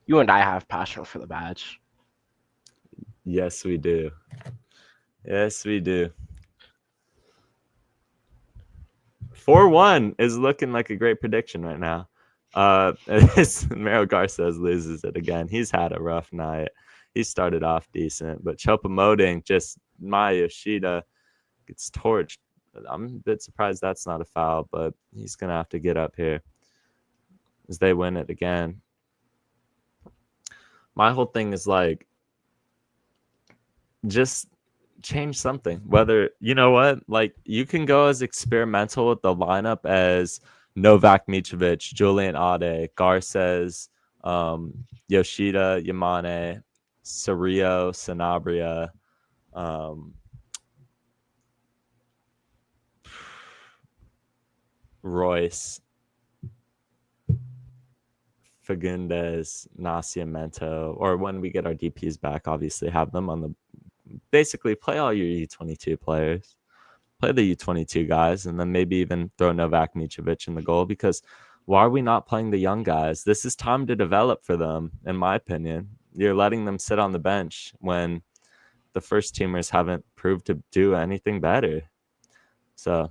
You and I have passion for the badge. Yes, we do. Yes, we do. 4-1 is looking like a great prediction right now. Mero Garces loses it again. He's had a rough night. He started off decent, but Chopamoting, just Maya Yoshida gets torched. I'm a bit surprised that's not a foul, but he's going to have to get up here as they win it again. My whole thing is like, just change something. Whether, you know what, like you can go as experimental with the lineup as Novak Mitrovic, Julian Ade, Garces, Yoshida, Yamane, Cerrillo, Sanabria, Royce, Fagundes, Nascimento, or when we get our DPs back, obviously have them on the basically play all your U22 players, play the U22 guys, and then maybe even throw Novak Mitrovic in the goal, because why are we not playing the young guys? This is time to develop for them, in my opinion. You're letting them sit on the bench when the first teamers haven't proved to do anything better. So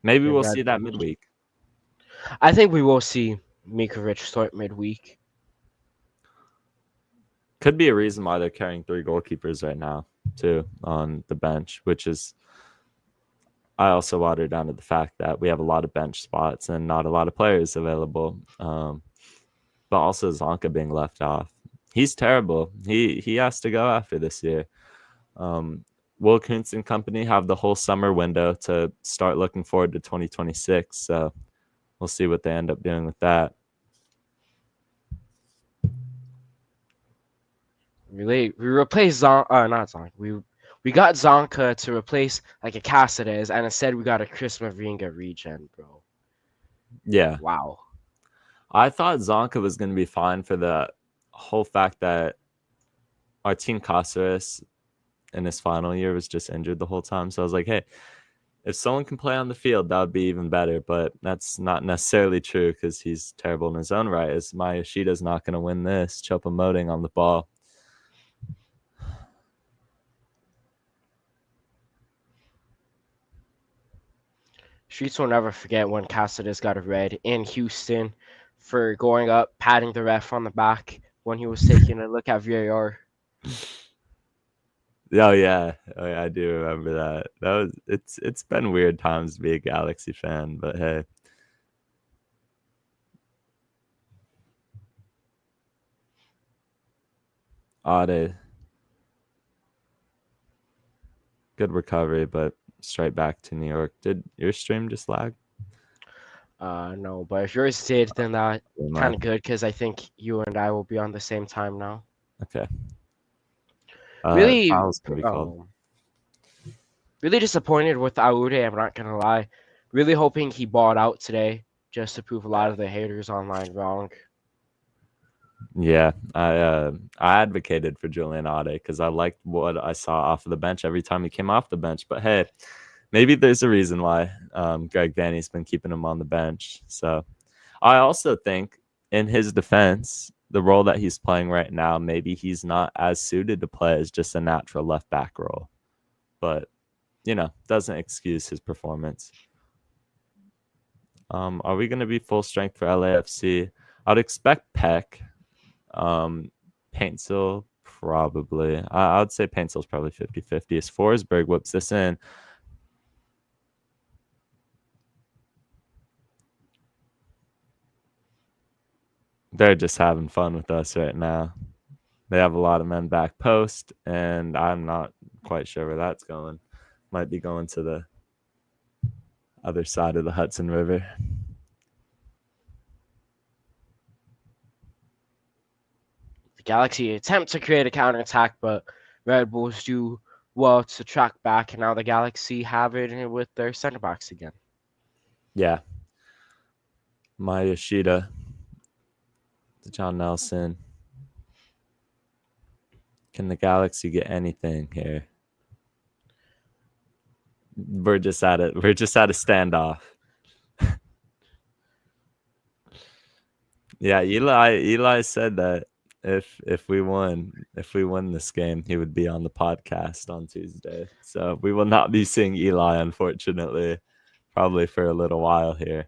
maybe we'll see that midweek. I think we will see Mikovic start midweek. Could be a reason why they're carrying 3 goalkeepers right now, too, on the bench, which is, I also water down to the fact that we have a lot of bench spots and not a lot of players available. But also Zonka being left off. He's terrible. He has to go after this year. Will Kuntz and company have the whole summer window to start looking forward to 2026. So we'll see what they end up doing with that. We replaced not Zonka. We got Zonka to replace like a Caceres, and instead we got a Chris Mavinga regen, bro. Yeah. Wow. I thought Zonka was going to be fine for the whole fact that Martin Cáceres in his final year was just injured the whole time. So I was like, hey, if someone can play on the field, that would be even better. But that's not necessarily true because he's terrible in his own right. As Maya Yoshida's not going to win this. Chopamoting on the ball. Streets will never forget when Caceres got a red in Houston for going up, patting the ref on the back when he was taking a look at VAR. Oh yeah, I do remember that. That was it's been weird times to be a Galaxy fan, but hey. Ade. Good recovery, but straight back to New York. Did your stream just lag? No, but if yours did, then that Am I? kind of good because I think you and I will be on the same time now. Okay. Really, fouls can be called. really disappointed with Aude. I'm not gonna lie. Really hoping he bought out today just to prove a lot of the haters online wrong. Yeah, I advocated for Julian Ade because I liked what I saw off of the bench every time he came off the bench. But hey, maybe there's a reason why Greg Vanny's been keeping him on the bench. So I also think, in his defense, the role that he's playing right now, maybe he's not as suited to play as just a natural left back role. But, doesn't excuse his performance. Are we going to be full strength for LAFC? I'd expect Peck. Paintsill, probably. I would say Paintsill's probably 50-50. As Forsberg whips this in. They're just having fun with us right now. They have a lot of men back post, and I'm not quite sure where that's going. Might be going to the other side of the Hudson River. The Galaxy attempt to create a counterattack, but Red Bulls do well to track back, and now the Galaxy have it with their center backs again. Yeah. Maya Yoshida, John Nelson. Can the Galaxy get anything here? We're just at it. We're just at a standoff. Yeah, Eli said that if we win this game, he would be on the podcast on Tuesday. So we will not be seeing Eli, unfortunately, probably for a little while here.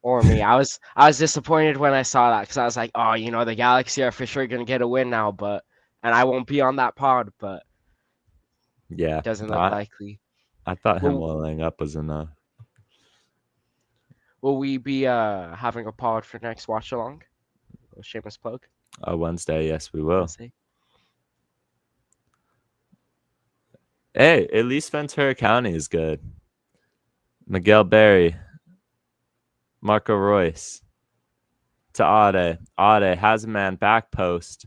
Or me. I was disappointed when I saw that because I was like, oh, the Galaxy are for sure gonna get a win now, and I won't be on that pod, but Yeah, doesn't look I likely. I thought him Will welling up was enough. will we be having a pod for next watch along? Shameless plug. Wednesday, yes, we will. Wednesday. Hey, at least Ventura County is good. Miguel Berry, Marco Royce to Ade. Ade has a man back post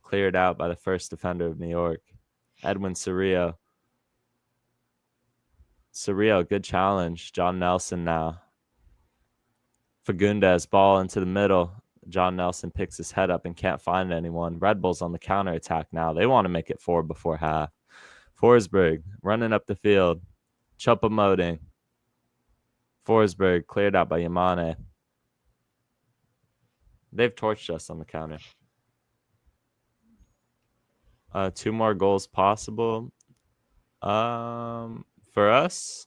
cleared out by the first defender of New York, Edwin Cerrillo. Cerrillo, good challenge. John Nelson now. Fagundes, ball into the middle. John Nelson picks his head up and can't find anyone. Red Bulls on the counter attack now. They want to make it 4 before half. Forsberg running up the field. Choupo-Moting. Forsberg cleared out by Yamane. They've torched us on the counter. 2 more goals possible. For us?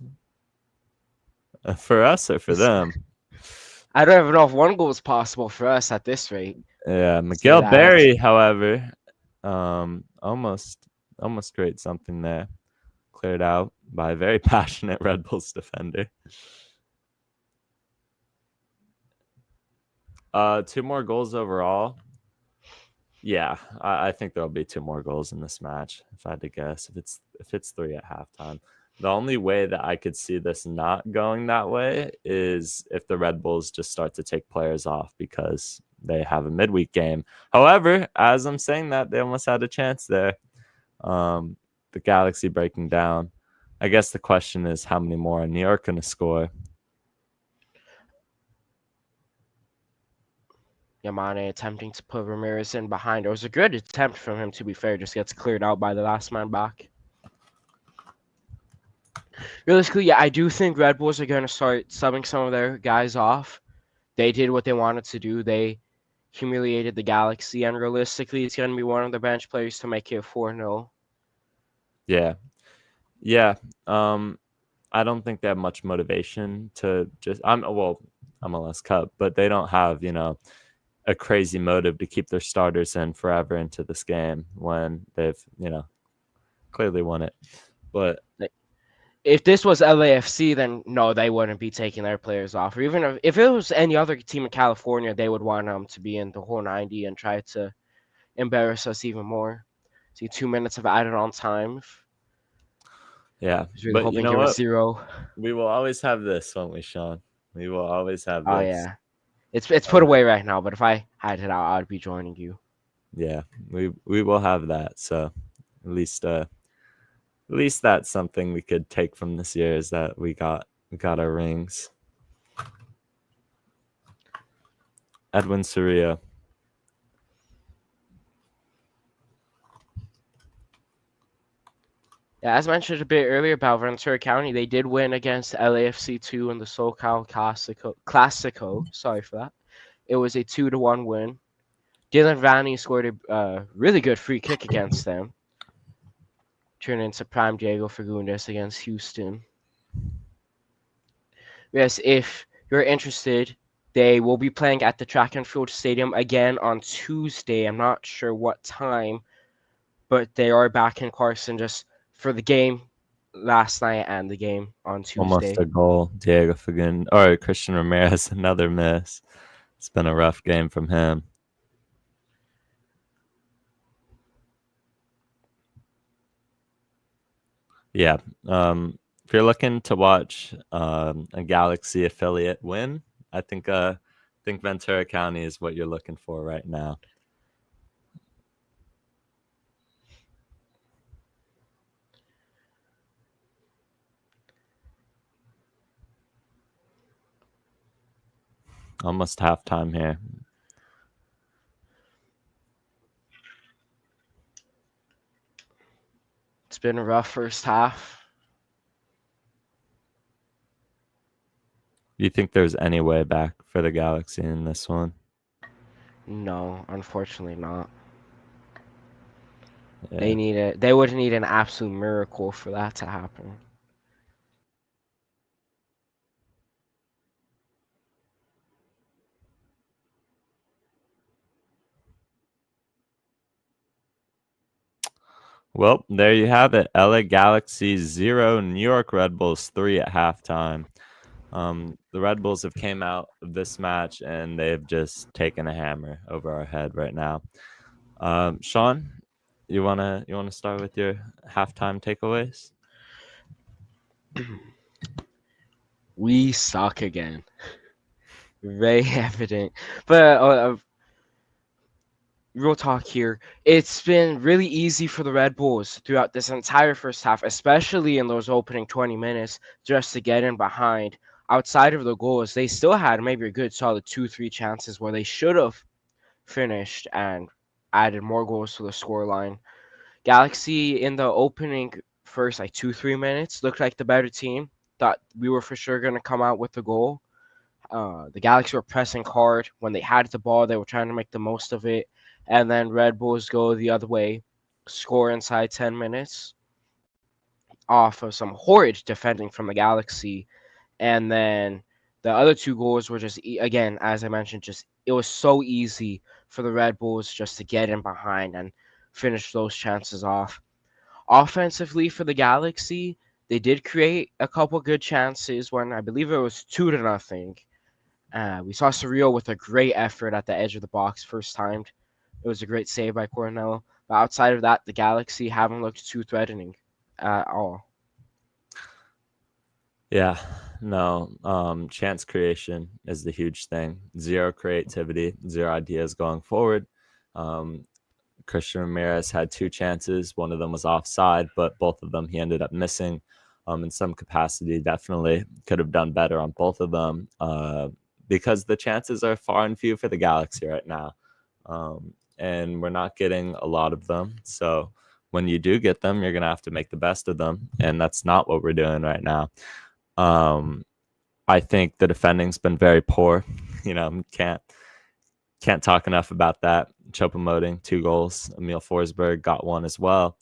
For us or for them? I don't even know if one goal is possible for us at this rate. Yeah, Say Miguel that. Berry, however, almost create something there. Cleared out by a very passionate Red Bulls defender. 2 more goals overall. Yeah, I think there'll be 2 more goals in this match, if I had to guess. If it's 3 at halftime. The only way that I could see this not going that way is if the Red Bulls just start to take players off because they have a midweek game. However, as I'm saying that, they almost had a chance there. The Galaxy breaking down. I guess the question is how many more are New York going to score? Yamane attempting to put Ramirez in behind. It was a good attempt from him, to be fair. Just gets cleared out by the last man back. Realistically, yeah, I do think Red Bulls are going to start subbing some of their guys off. They did what they wanted to do. They humiliated the Galaxy, and realistically, it's going to be one of the bench players to make it 4-0. Yeah. Yeah. I don't think they have much motivation to just MLS Cup, but they don't have, a crazy motive to keep their starters in forever into this game when they've, clearly won it. But if this was LAFC, then no, they wouldn't be taking their players off. Or even if it was any other team in California, they would want them to be in the whole 90 and try to embarrass us even more. See, 2 minutes of added on time. yeah, I was really but you hoping know there was what? 0. We will always have this, won't we, Sean? We will always have Oh this. yeah, it's put away right now. But if I had it out, I'd be joining you. Yeah, we will have that. So at least that's something we could take from this year is that we got our rings. Edwin Cerrillo. Yeah, as mentioned a bit earlier about Ventura County, they did win against LAFC 2 in the SoCal Classico. Sorry for that. It was a 2-1 win. Dylan Vanny scored a really good free kick against them. Turned into prime Diego Fagundes against Houston. Yes, if you're interested, they will be playing at the Track and Field Stadium again on Tuesday. I'm not sure what time, but they are back in Carson just for the game last night and the game on Almost Tuesday. a goal. Diego Fagundes or Christian Ramirez, another miss. It's been a rough game from him. Yeah. If you're looking to watch a Galaxy affiliate win, I think Ventura County is what you're looking for right now. Almost halftime here. It's been a rough first half. Do you think there's any way back for the Galaxy in this one? No, unfortunately not. Yeah. They would need an absolute miracle for that to happen. Well, there you have it. LA Galaxy 0, New York Red Bulls 3 at halftime. The Red Bulls have came out of this match and they've just taken a hammer over our head right now. Sean, you wanna start with your halftime takeaways? We suck again. Very evident. But real talk here. It's been really easy for the Red Bulls throughout this entire first half, especially in those opening 20 minutes, just to get in behind. Outside of the goals, they still had maybe a good solid 2-3 chances where they should have finished and added more goals to the scoreline. Galaxy in the opening first like 2-3 minutes looked like the better team. Thought we were for sure gonna come out with the goal. The Galaxy were pressing hard. When they had the ball, they were trying to make the most of it. And then Red Bulls go the other way, score inside 10 minutes off of some horrid defending from the Galaxy. And then the other two goals were just, again, as I mentioned, just it was so easy for the Red Bulls just to get in behind and finish those chances off. Offensively for the Galaxy, they did create a couple good chances when I believe it was 2-0. We saw Surreal with a great effort at the edge of the box first time. It was a great save by Cornell. But outside of that, the Galaxy haven't looked too threatening at all. Yeah, no. Chance creation is the huge thing. Zero creativity, zero ideas going forward. Christian Ramirez had 2 chances. One of them was offside, but both of them he ended up missing. In some capacity, definitely could have done better on both of them because the chances are far and few for the Galaxy right now. And we're not getting a lot of them. So when you do get them, you're going to have to make the best of them. And that's not what we're doing right now. I think the defending's been very poor. Can't talk enough about that. Choupo-Moting, 2 goals. Emil Forsberg got 1 as well.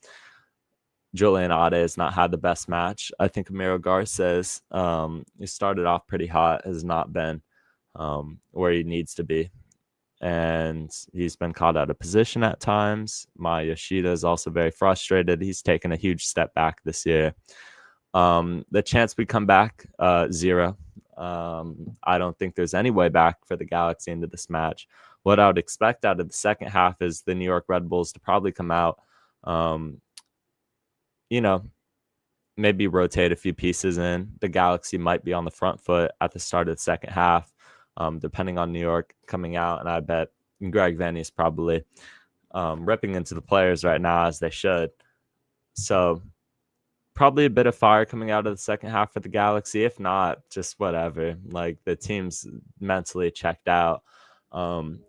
Julian Ade has not had the best match. I think Amiro Garces, he started off pretty hot, has not been where he needs to be. And he's been caught out of position at times. Maya Yoshida is also very frustrated. He's taken a huge step back this year. The chance we come back, 0. I don't think there's any way back for the Galaxy into this match. What I would expect out of the second half is the New York Red Bulls to probably come out, maybe rotate a few pieces in. The Galaxy might be on the front foot at the start of the second half, depending on New York coming out. And I bet Greg Vanny is probably ripping into the players right now, as they should. So probably a bit of fire coming out of the second half for the Galaxy. If not, just whatever. Like, the team's mentally checked out.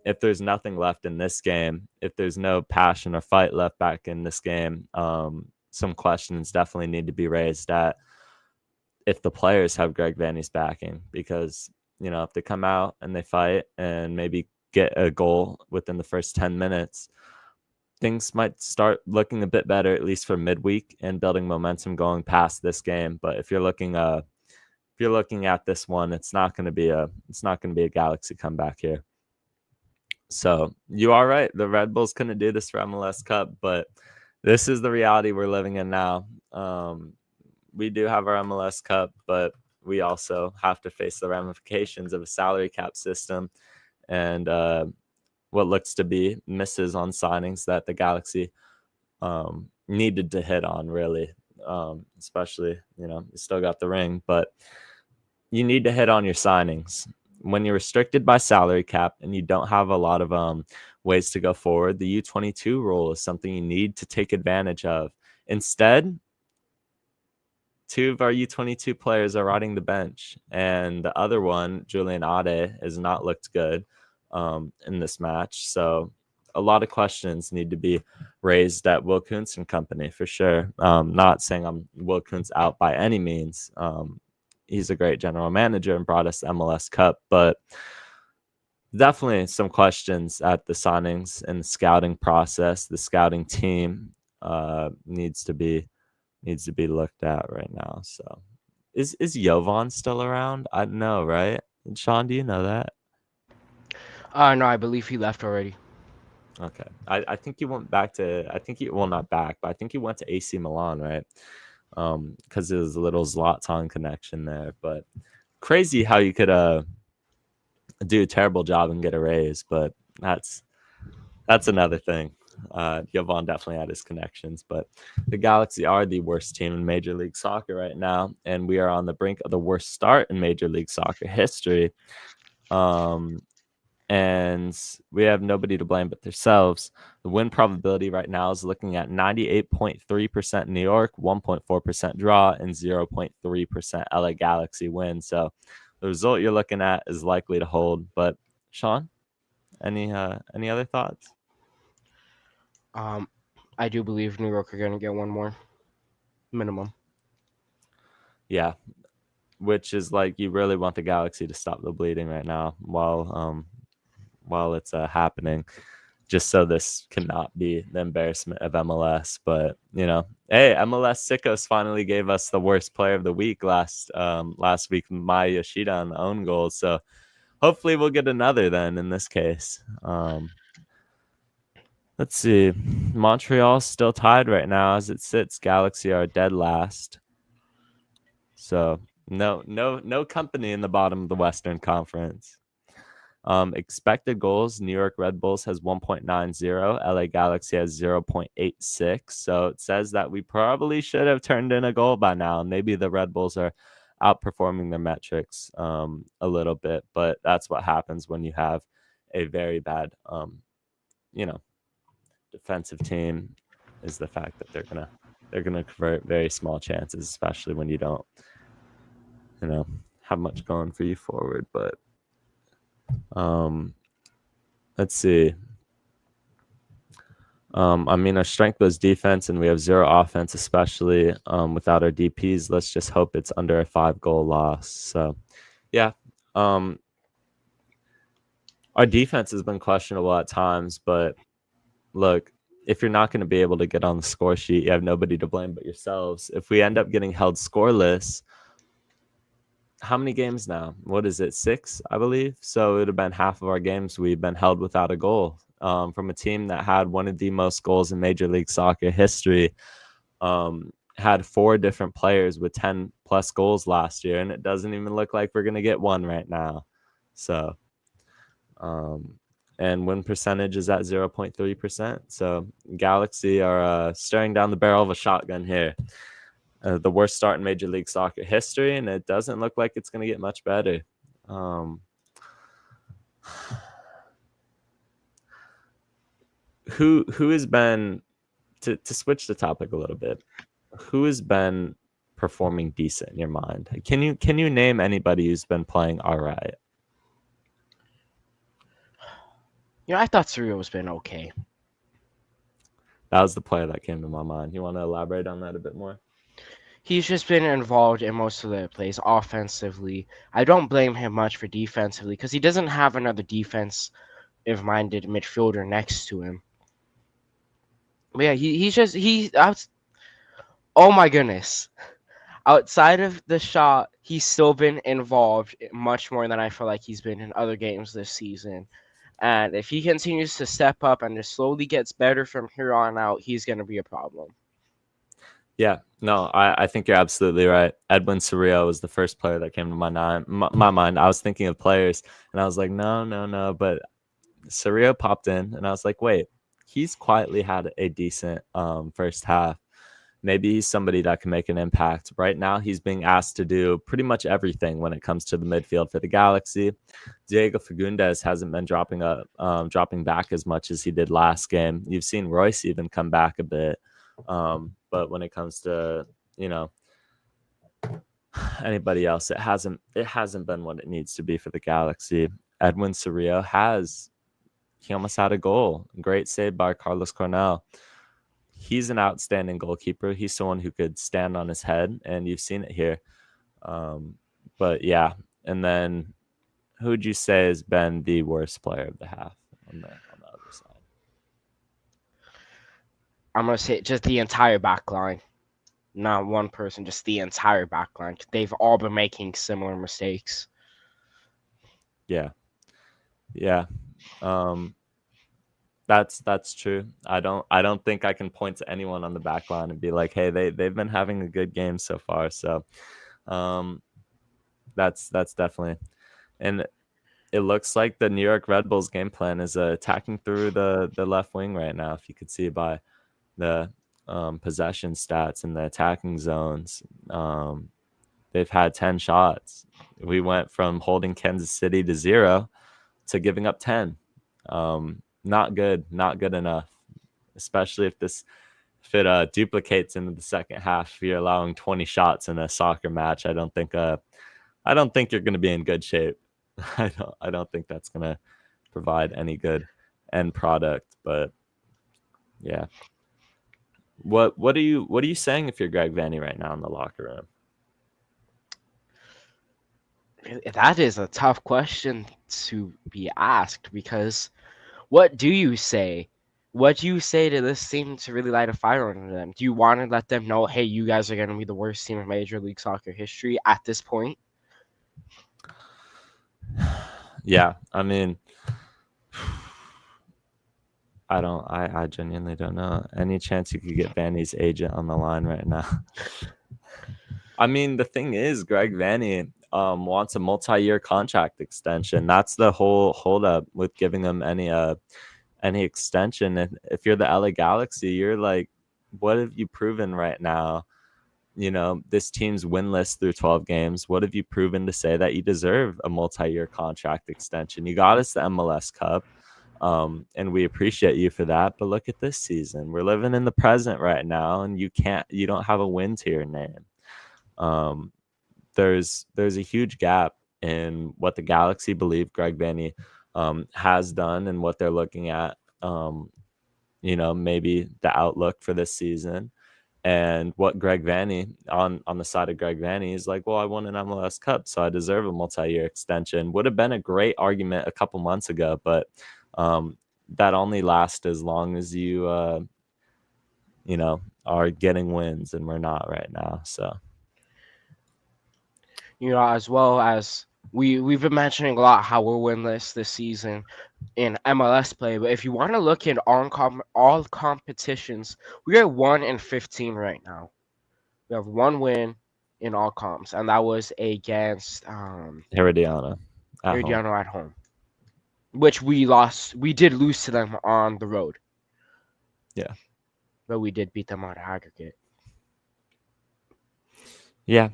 If there's nothing left in this game, if there's no passion or fight left back in this game, some questions definitely need to be raised at if the players have Greg Vanny's backing. Because, if they come out and they fight and maybe get a goal within the first 10 minutes, things might start looking a bit better, at least for midweek, and building momentum going past this game. But if you're looking at this one, it's not going to be a Galaxy comeback here. So you are right. The Red Bulls couldn't do this for MLS Cup, but this is the reality we're living in now. We do have our MLS Cup, but we also have to face the ramifications of a salary cap system and what looks to be misses on signings that the Galaxy needed to hit on, really. Especially, you still got the ring, but you need to hit on your signings. When you're restricted by salary cap and you don't have a lot of ways to go forward, the U22 rule is something you need to take advantage of. Instead, 2 of our U22 players are riding the bench, and the other one, Julian Ade, has not looked good in this match. So a lot of questions need to be raised at Will Kuntz and company, for sure. Not saying I'm Will Kuntz out by any means. he's a great general manager and brought us the MLS Cup, but definitely some questions at the signings and the scouting process. The scouting team needs to be looked at right now. So is Jovan still around? I don't know, right? Sean, do you know that? No, I believe he left already. Okay. I think he went back to, I think he, well, not back, but I think he went to AC Milan, right? Because there's a little Zlatan connection there. But crazy how you could do a terrible job and get a raise, but that's another thing. Jovan definitely had his connections, but the Galaxy are the worst team in Major League Soccer right now, and we are on the brink of the worst start in Major League Soccer history. And we have nobody to blame but themselves. The win probability right now is looking at 98.3% New York, 1.4% draw, and 0.3% LA Galaxy win. So the result you're looking at is likely to hold. But Sean, any other thoughts? I do believe New York are going to get one more minimum. Yeah, which is like you really want the Galaxy to stop the bleeding right now while it's happening, just so this cannot be the embarrassment of MLS. But hey, MLS Sickos finally gave us the worst player of the week last week, Maya Yoshida on the own goal. So hopefully we'll get another then in this case. Let's see. Montreal's still tied right now as it sits. Galaxy are dead last. So no company in the bottom of the Western Conference. Expected goals, New York Red Bulls has 1.90, LA Galaxy has 0.86. So it says that we probably should have turned in a goal by now. Maybe the Red Bulls are outperforming their metrics a little bit, but that's what happens when you have a very bad defensive team, is the fact that they're gonna convert very small chances, especially when you don't have much going for you forward. But let's see. Our strength was defense, and we have zero offense, especially without our DPs. Let's just hope it's under a 5-goal loss. So, yeah. Our defense has been questionable at times, but look, if you're not going to be able to get on the score sheet, you have nobody to blame but yourselves. If we end up getting held scoreless, how many games now? What is it? 6, I believe. So it would have been half of our games we've been held without a goal. From a team that had one of the most goals in Major League Soccer history, had 4 different players with 10 plus goals last year, and it doesn't even look like we're going to get one right now. So, and win percentage is at 0.3%. So Galaxy are staring down the barrel of a shotgun here. The worst start in Major League Soccer history, and it doesn't look like it's going to get much better. Who has been, to switch the topic a little bit, who has been performing decent in your mind? Can you name anybody who's been playing all right? I thought Surreal's been okay. That was the player that came to my mind. You want to elaborate on that a bit more? He's just been involved in most of the plays offensively. I don't blame him much for defensively because he doesn't have another defensive-minded midfielder next to him. But yeah, oh my goodness. Outside of the shot, he's still been involved much more than I feel like he's been in other games this season. And if he continues to step up and just slowly gets better from here on out, he's going to be a problem. Yeah, no, I think you're absolutely right. Edwin Cerrillo was the first player that came to my mind. I was thinking of players, and I was like, no. But Cerrillo popped in, and I was like, wait, he's quietly had a decent first half. Maybe he's somebody that can make an impact. Right now, he's being asked to do pretty much everything when it comes to the midfield for the Galaxy. Diego Fagundes hasn't been dropping back as much as he did last game. You've seen Royce even come back a bit. But when it comes to anybody else, it hasn't been what it needs to be for the Galaxy. Edwin Cerrillo he almost had a goal. Great save by Carlos Cornell. He's an outstanding goalkeeper. He's someone who could stand on his head, and you've seen it here. But yeah, and then who would you say has been the worst player of the half on the other side? I'm gonna say just the entire back line, not one person, just the entire back line. They've all been making similar mistakes. Yeah. Yeah. Um, that's true. I don't think I can point to anyone on the back line and be like, hey, they've been having a good game so far. So um that's definitely, and it looks like the New York Red Bulls game plan is attacking through the left wing right now. If you could see by the possession stats and the attacking zones, they've had 10 shots. We went from holding Kansas City to 0 to giving up 10. Not good, not good enough, especially if it duplicates into the second half. If you're allowing 20 shots in a soccer match, I don't think you're going to be in good shape. I don't think that's going to provide any good end product. But yeah, what are you saying if you're Greg Vanny right now in the locker room? That is a tough question to be asked because what do you say? What do you say to this team to really light a fire under them? Do you want to let them know, hey, you guys are going to be the worst team in Major League Soccer history at this point? Yeah, I mean, I genuinely don't know. Any chance you could get Vanny's agent on the line right now? I mean, the thing is, Greg Vanny wants a multi-year contract extension. That's the whole holdup with giving him any extension. And if you're the LA Galaxy, you're like, what have you proven right now? You know, this team's winless through 12 games. What have you proven to say that you deserve a multi-year contract extension? You got us the MLS Cup. And we appreciate you for that. But look at this season. We're living in the present right now, and you don't have a win to your name. Um, there's a huge gap in what the Galaxy believe Greg Vanny has done and what they're looking at. Maybe the outlook for this season, and what Greg Vanny on the side of Greg Vanny is like, well, I won an MLS Cup, so I deserve a multi-year extension. Would have been a great argument a couple months ago, but that only lasts as long as you are getting wins, and we're not right now. So As well as we've been mentioning a lot how we're winless this season in MLS play, but if you want to look in all competitions, we are 1-15 right now. We have one win in all comps, and that was against Herediano at home. Herediano at home, which we lost. We did lose to them on the road. Yeah, but we did beat them on aggregate. Yeah.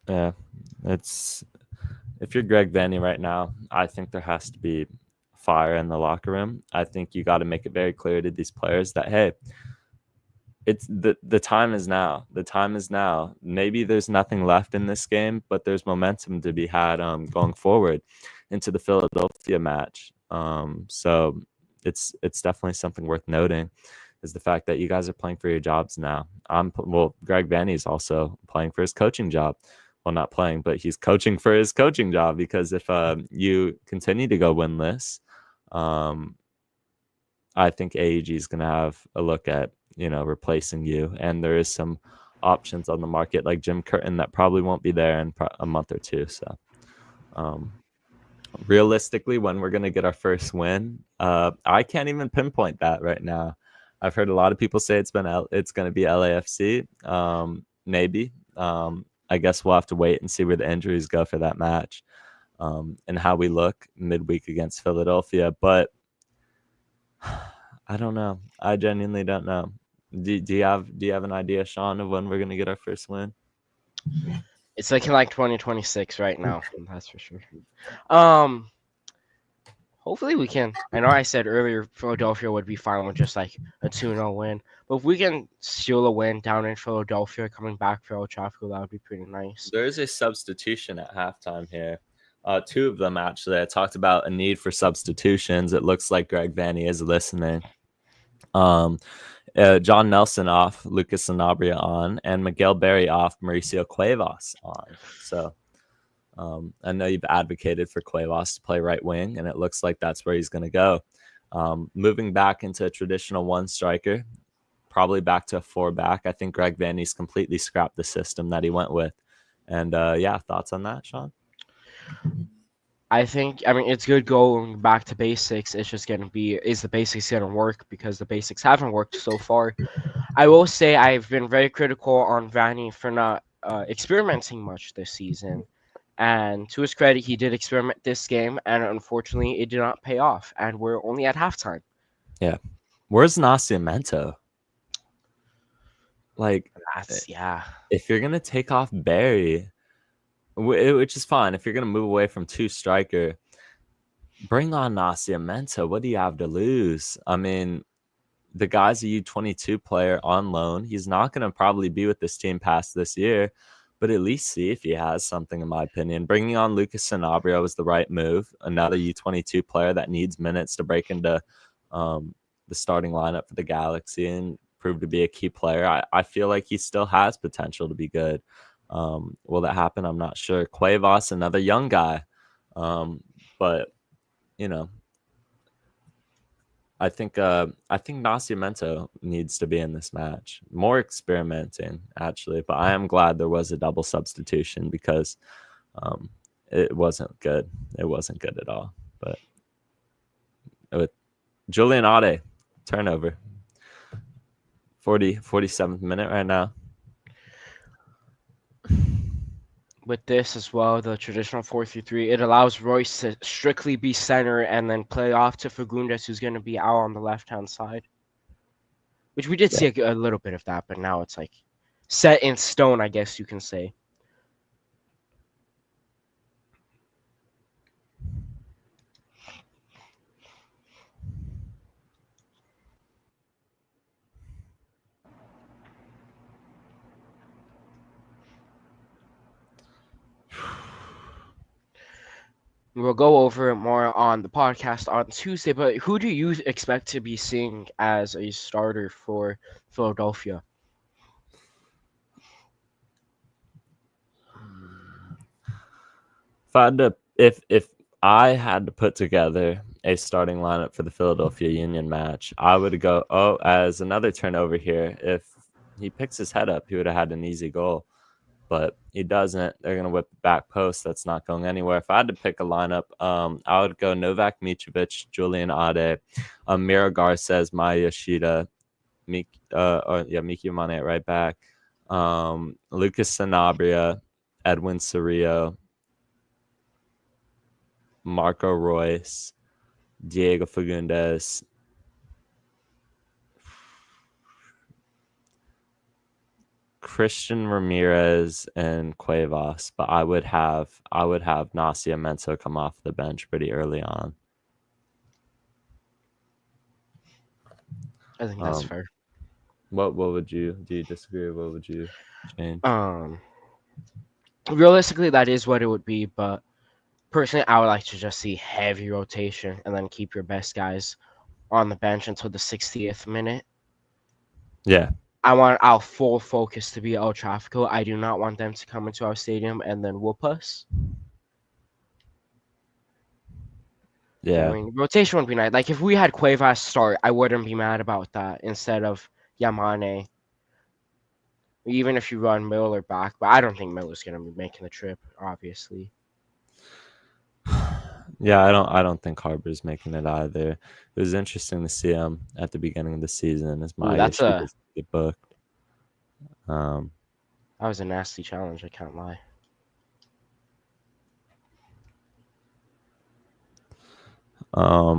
Yeah. It's if you're Greg Vanny right now, I think there has to be fire in the locker room. I think you got to make it very clear to these players that, hey, it's the time is now. The time is now. Maybe there's nothing left in this game, but there's momentum to be had going forward into the Philadelphia match. So it's definitely something worth noting, is the fact that you guys are playing for your jobs now. Greg Vanny is also playing for his coaching job. Well, not playing, but he's coaching for his coaching job, because if you continue to go winless, I think AEG is going to have a look at replacing you, and there is some options on the market like Jim Curtin that probably won't be there in a month or two. So realistically, when we're going to get our first win, I can't even pinpoint that right now. I've heard a lot of people say it's going to be LAFC. Maybe. I guess we'll have to wait and see where the injuries go for that match, and how we look midweek against Philadelphia. But I don't know. I genuinely don't know. Do you have an idea, Sean, of when we're gonna get our first win? It's looking like 2026 right now. That's for sure. Hopefully we can. I know I said earlier Philadelphia would be fine with just like a 2-0 win, but if we can steal a win down in Philadelphia, coming back for Old Trafford, that would be pretty nice. There is a substitution at halftime here. Two of them, actually. I talked about a need for substitutions. It looks like Greg Vanny is listening. John Nelson off, Lucas Sanabria on, and Miguel Berry off, Mauricio Cuevas on. So I know you've advocated for Cuevas to play right wing, and it looks like that's where he's going to go. Moving back into a traditional one striker, probably back to a 4-back. I think Greg Vanny's completely scrapped the system that he went with. And yeah, thoughts on that, Sean? I mean, it's good going back to basics. It's just going to be, is the basics going to work? Because the basics haven't worked so far. I will say I've been very critical on Vanny for not experimenting much this season. And to his credit, he did experiment this game, and unfortunately, it did not pay off. And we're only at halftime. Yeah. Where's Nascimento? Like, yeah. If you're going to take off Barry, which is fine. If you're going to move away from 2-striker, bring on Nascimento. What do you have to lose? I mean, the guy's a U22 player on loan. He's not going to probably be with this team past this year, but at least see if he has something, in my opinion. Bringing on Lucas Sanabria was the right move. Another U22 player that needs minutes to break into the starting lineup for the Galaxy and prove to be a key player. I feel like he still has potential to be good. Will that happen? I'm not sure. Cuevas, another young guy. But, you know, I think Nascimento needs to be in this match. More experimenting, actually. But I am glad there was a double substitution because it wasn't good. It wasn't good at all. But with Julian Ade, turnover. 47th minute right now. With this as well, the traditional 4-3-3, it allows Royce to strictly be center and then play off to Fagundes, who's going to be out on the left-hand side. Which we did see a little bit of that, but now it's like set in stone, I guess you can say. We'll go over it more on the podcast on Tuesday, but who do you expect to be seeing as a starter for Philadelphia? If I had to put together a starting lineup for the Philadelphia Union match, I would go, as another turnover here. If he picks his head up, he would have had an easy goal. But he doesn't. They're going to whip the back post. That's not going anywhere. If I had to pick a lineup, I would go Novak Mitrovic, Julian Ade, Mira Garces, Maya Yoshida, Miki Mane at right back, Lucas Sanabria, Edwin Cerrillo, Marco Royce, Diego Fagundes, Christian Ramirez, and Cuevas. But I would have Nascimento come off the bench pretty early on. I think that's fair. What would you do? You disagree? What would you change? Realistically, that is what it would be, but personally, I would like to just see heavy rotation and then keep your best guys on the bench until the 60th minute. Yeah. I want our full focus to be El Tráfico. I do not want them to come into our stadium and then whoop us. Yeah. I mean, rotation would be nice. Like, if we had Cuevas start, I wouldn't be mad about that instead of Yamane. Even if you run Miller back, but I don't think Miller's going to be making the trip, obviously. Yeah, I don't think Harbor's making it either. It was interesting to see him at the beginning of the season as my issue get booked. That was a nasty challenge, I can't lie. I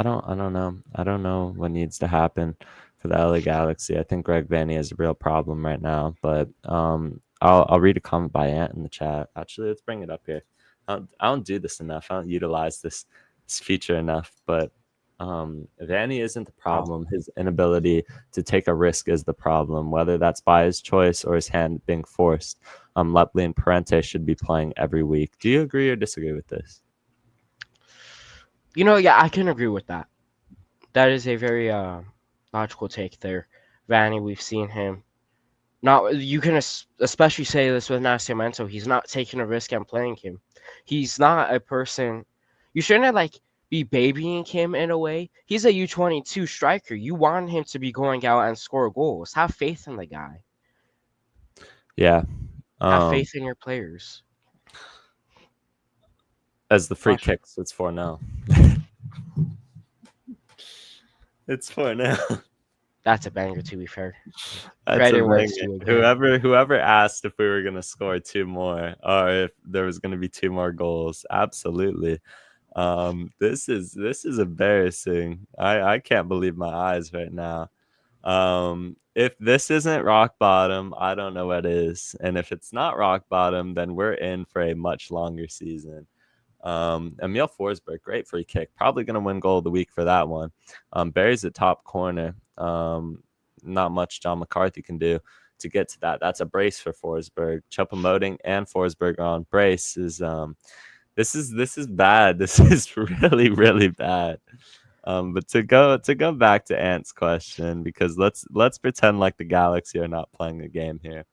don't know. I don't know what needs to happen for the LA Galaxy. I think Greg Vanny is a real problem right now, but I'll read a comment by Ant in the chat. Actually, let's bring it up here. I don't do this enough. I don't utilize this feature enough, but Vanny isn't the problem. His inability to take a risk is the problem, whether that's by his choice or his hand being forced. Lepley and Parente should be playing every week. Do you agree or disagree with this? Yeah, I can agree with that. That is a very logical take there, Vanny. We've seen him. Not you can especially say this with Nascimento. He's not taking a risk and playing him. He's not a person. You shouldn't like be babying him in a way. He's a U22 striker. You want him to be going out and score goals. Have faith in the guy. Yeah. Have faith in your players. As the free Watch. kicks, it's 4-0. It's 4-0. That's a banger to be fair. That's Credit where it's amazing. due again. Whoever asked if we were gonna score two more or if there was gonna be two more goals, absolutely. This is embarrassing. I can't believe my eyes right now. If this isn't rock bottom, I don't know what is. And if it's not rock bottom, then we're in for a much longer season. Emil Forsberg, great free kick. Probably going to win goal of the week for that one. Barry's at top corner. Not much John McCarthy can do to get to that. That's a brace for Forsberg. Choupo-Moting and Forsberg on brace is this is bad. This is really, really bad. But to go back to Ant's question, because let's pretend like the Galaxy are not playing a game here.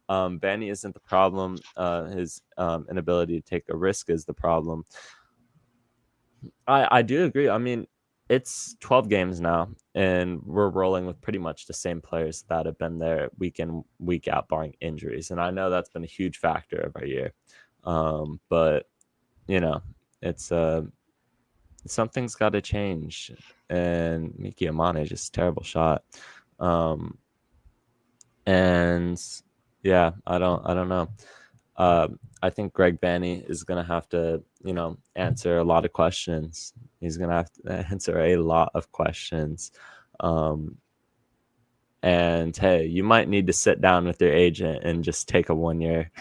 Benny isn't the problem. His inability to take a risk is the problem. I do agree. I mean, it's 12 games now, and we're rolling with pretty much the same players that have been there week in, week out, barring injuries. And I know that's been a huge factor of our year. But, you know, it's something's got to change. And Miki Amane, just terrible shot. And yeah, I don't know. I think Greg Banny is going to have to, answer a lot of questions. He's going to have to answer a lot of questions. And hey, you might need to sit down with your agent and just take a 1-year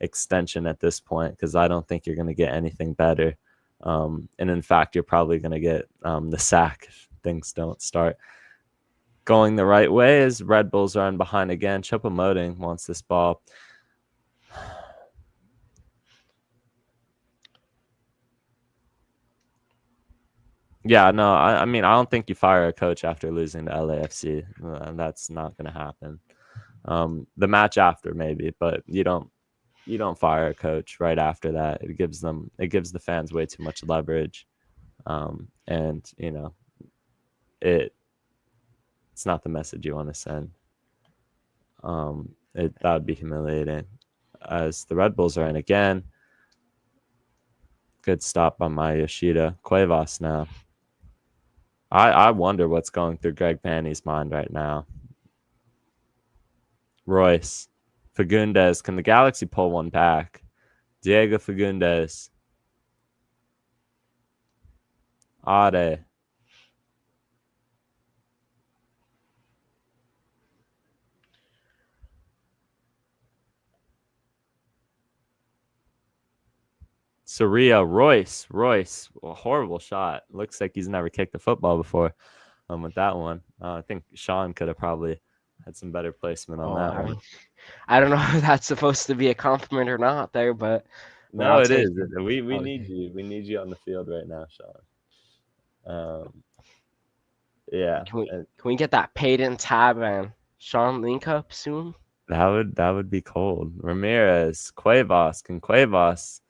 extension at this point, because I don't think you're going to get anything better. And in fact, you're probably going to get the sack if things don't start going the right way, as Red Bulls are in behind again. Choupo-Moting wants this ball. Yeah, no, I mean, I don't think you fire a coach after losing to LAFC. That's not going to happen. The match after maybe, but you don't fire a coach right after that. It gives the fans way too much leverage, and it's not the message you want to send. That would be humiliating. As the Red Bulls are in again. Good stop by my Yoshida. Cuevas now. I wonder what's going through Greg Banny's mind right now. Royce. Fagundes. Can the Galaxy pull one back? Diego Fagundes. Ade. Soria. Royce. A horrible shot. Looks like he's never kicked a football before. With that one, I think Sean could have probably had some better placement on that one. I don't know if that's supposed to be a compliment or not there, but no, it is. We need you. We need you on the field right now, Sean. Yeah. Can we get that paid in tab and Sean link up soon? That would be cold. Ramirez, Cuevas. Can Cuevas?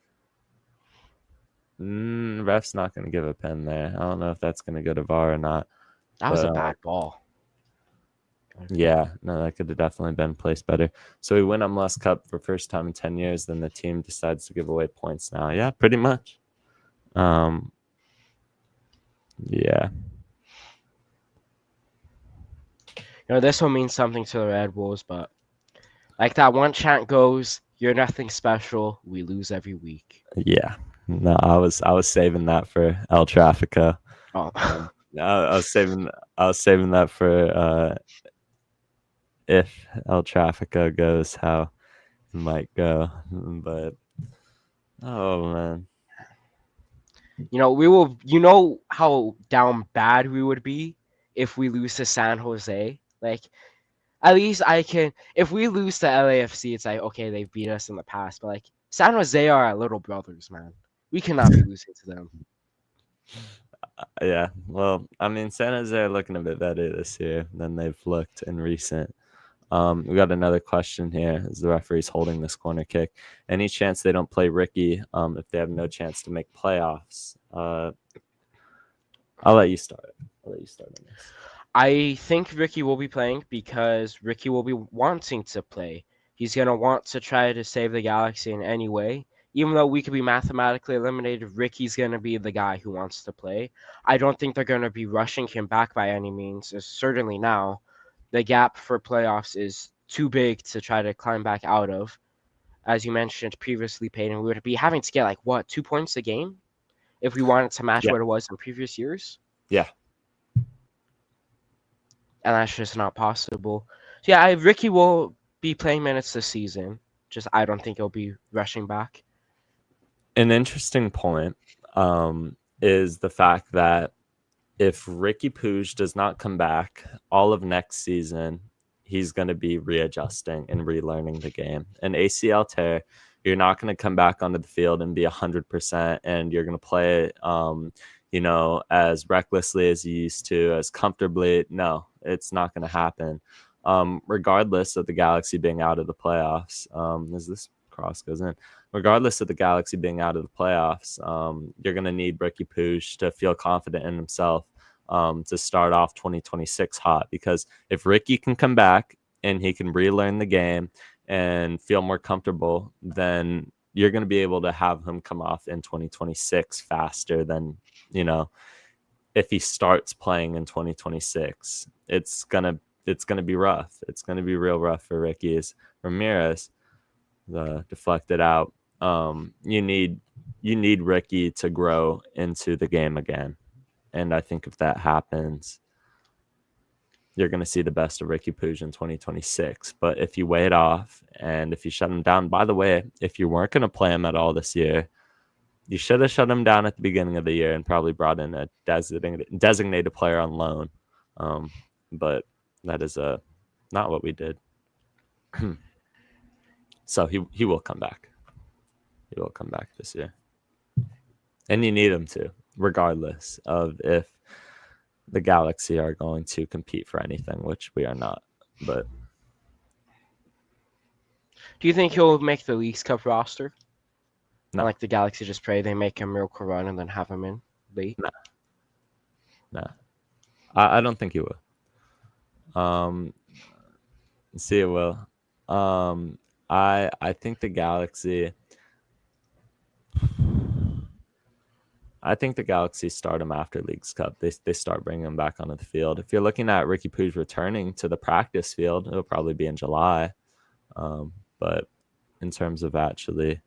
Ref's not going to give a pen there. I don't know if that's going to go to VAR or not. That was a bad ball. Yeah, no, that could have definitely been placed better. So we win MLS Cup for first time in 10 years. Then the team decides to give away points now. Yeah, pretty much. Yeah. This will mean something to the Red Bulls, but like that one chant goes, "You're nothing special. We lose every week." Yeah. No, I was saving that for El Trafico. Oh. I was saving that for if El Trafico goes how it might go. But oh man. We will. You know how down bad we would be if we lose to San Jose. Like, at least I can. If we lose to LAFC, it's like okay, they've beat us in the past. But like San Jose are our little brothers, man. We cannot be losing to them. Yeah. Well, I mean, San Jose are looking a bit better this year than they've looked in recent. We got another question here. Is the referee's holding this corner kick? Any chance they don't play Ricky if they have no chance to make playoffs? I'll let you start. I'll let you start on this. I think Ricky will be playing because Ricky will be wanting to play. He's going to want to try to save the Galaxy in any way. Even though we could be mathematically eliminated, Ricky's going to be the guy who wants to play. I don't think they're going to be rushing him back by any means. Certainly now, the gap for playoffs is too big to try to climb back out of. As you mentioned previously, Peyton, we would be having to get like, what, 2 points a game if we wanted to match Yeah. what it was in previous years? Yeah. And that's just not possible. So yeah, Ricky will be playing minutes this season. Just I don't think he'll be rushing back. An interesting point is the fact that if Ricky Puig does not come back all of next season, he's going to be readjusting and relearning the game. An ACL tear, you're not going to come back onto the field and be 100%, and you're going to play, as recklessly as you used to, as comfortably. No, it's not going to happen. Regardless of the Galaxy being out of the playoffs, as this cross goes in, regardless of the Galaxy being out of the playoffs, you're going to need Ricky Puig to feel confident in himself to start off 2026 hot. Because if Ricky can come back and he can relearn the game and feel more comfortable, then you're going to be able to have him come off in 2026 faster than, if he starts playing in 2026. It's gonna be rough. It's gonna be real rough for Ricky. As Ramirez deflected out. You need Ricky to grow into the game again, and I think if that happens, you're going to see the best of Ricky Puig in 2026. But if you weigh it off and if you shut him down, by the way, if you weren't going to play him at all this year, you should have shut him down at the beginning of the year and probably brought in a designated player on loan. But that is not what we did. So he will come back. He will come back this year. And you need him to, regardless of if the Galaxy are going to compete for anything, which we are not. But Do you think he'll make the Leagues Cup roster? no. Like the Galaxy just pray they make a miracle run and then have him in late? No. I don't think he will. See, it will. I think the Galaxy. I think the Galaxy start him after Leagues Cup. They start bringing him back onto the field. If you're looking at Ricky Puig returning to the practice field, it'll probably be in July. But in terms of actually,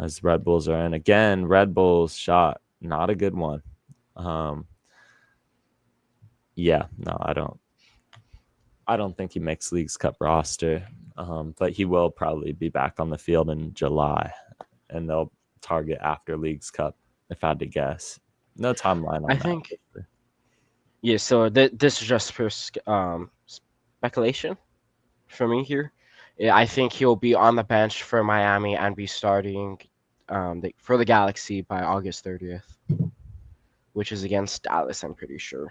as Red Bulls are in again, Red Bulls shot not a good one. Yeah, no, I don't think he makes Leagues Cup roster, but he will probably be back on the field in July, and they'll target after Leagues Cup, if I had to guess. No timeline on I that. think. Yeah, so this is just for speculation for me here. Yeah, I think he'll be on the bench for Miami and be starting for the Galaxy by August 30th, which is against Dallas, I'm pretty sure.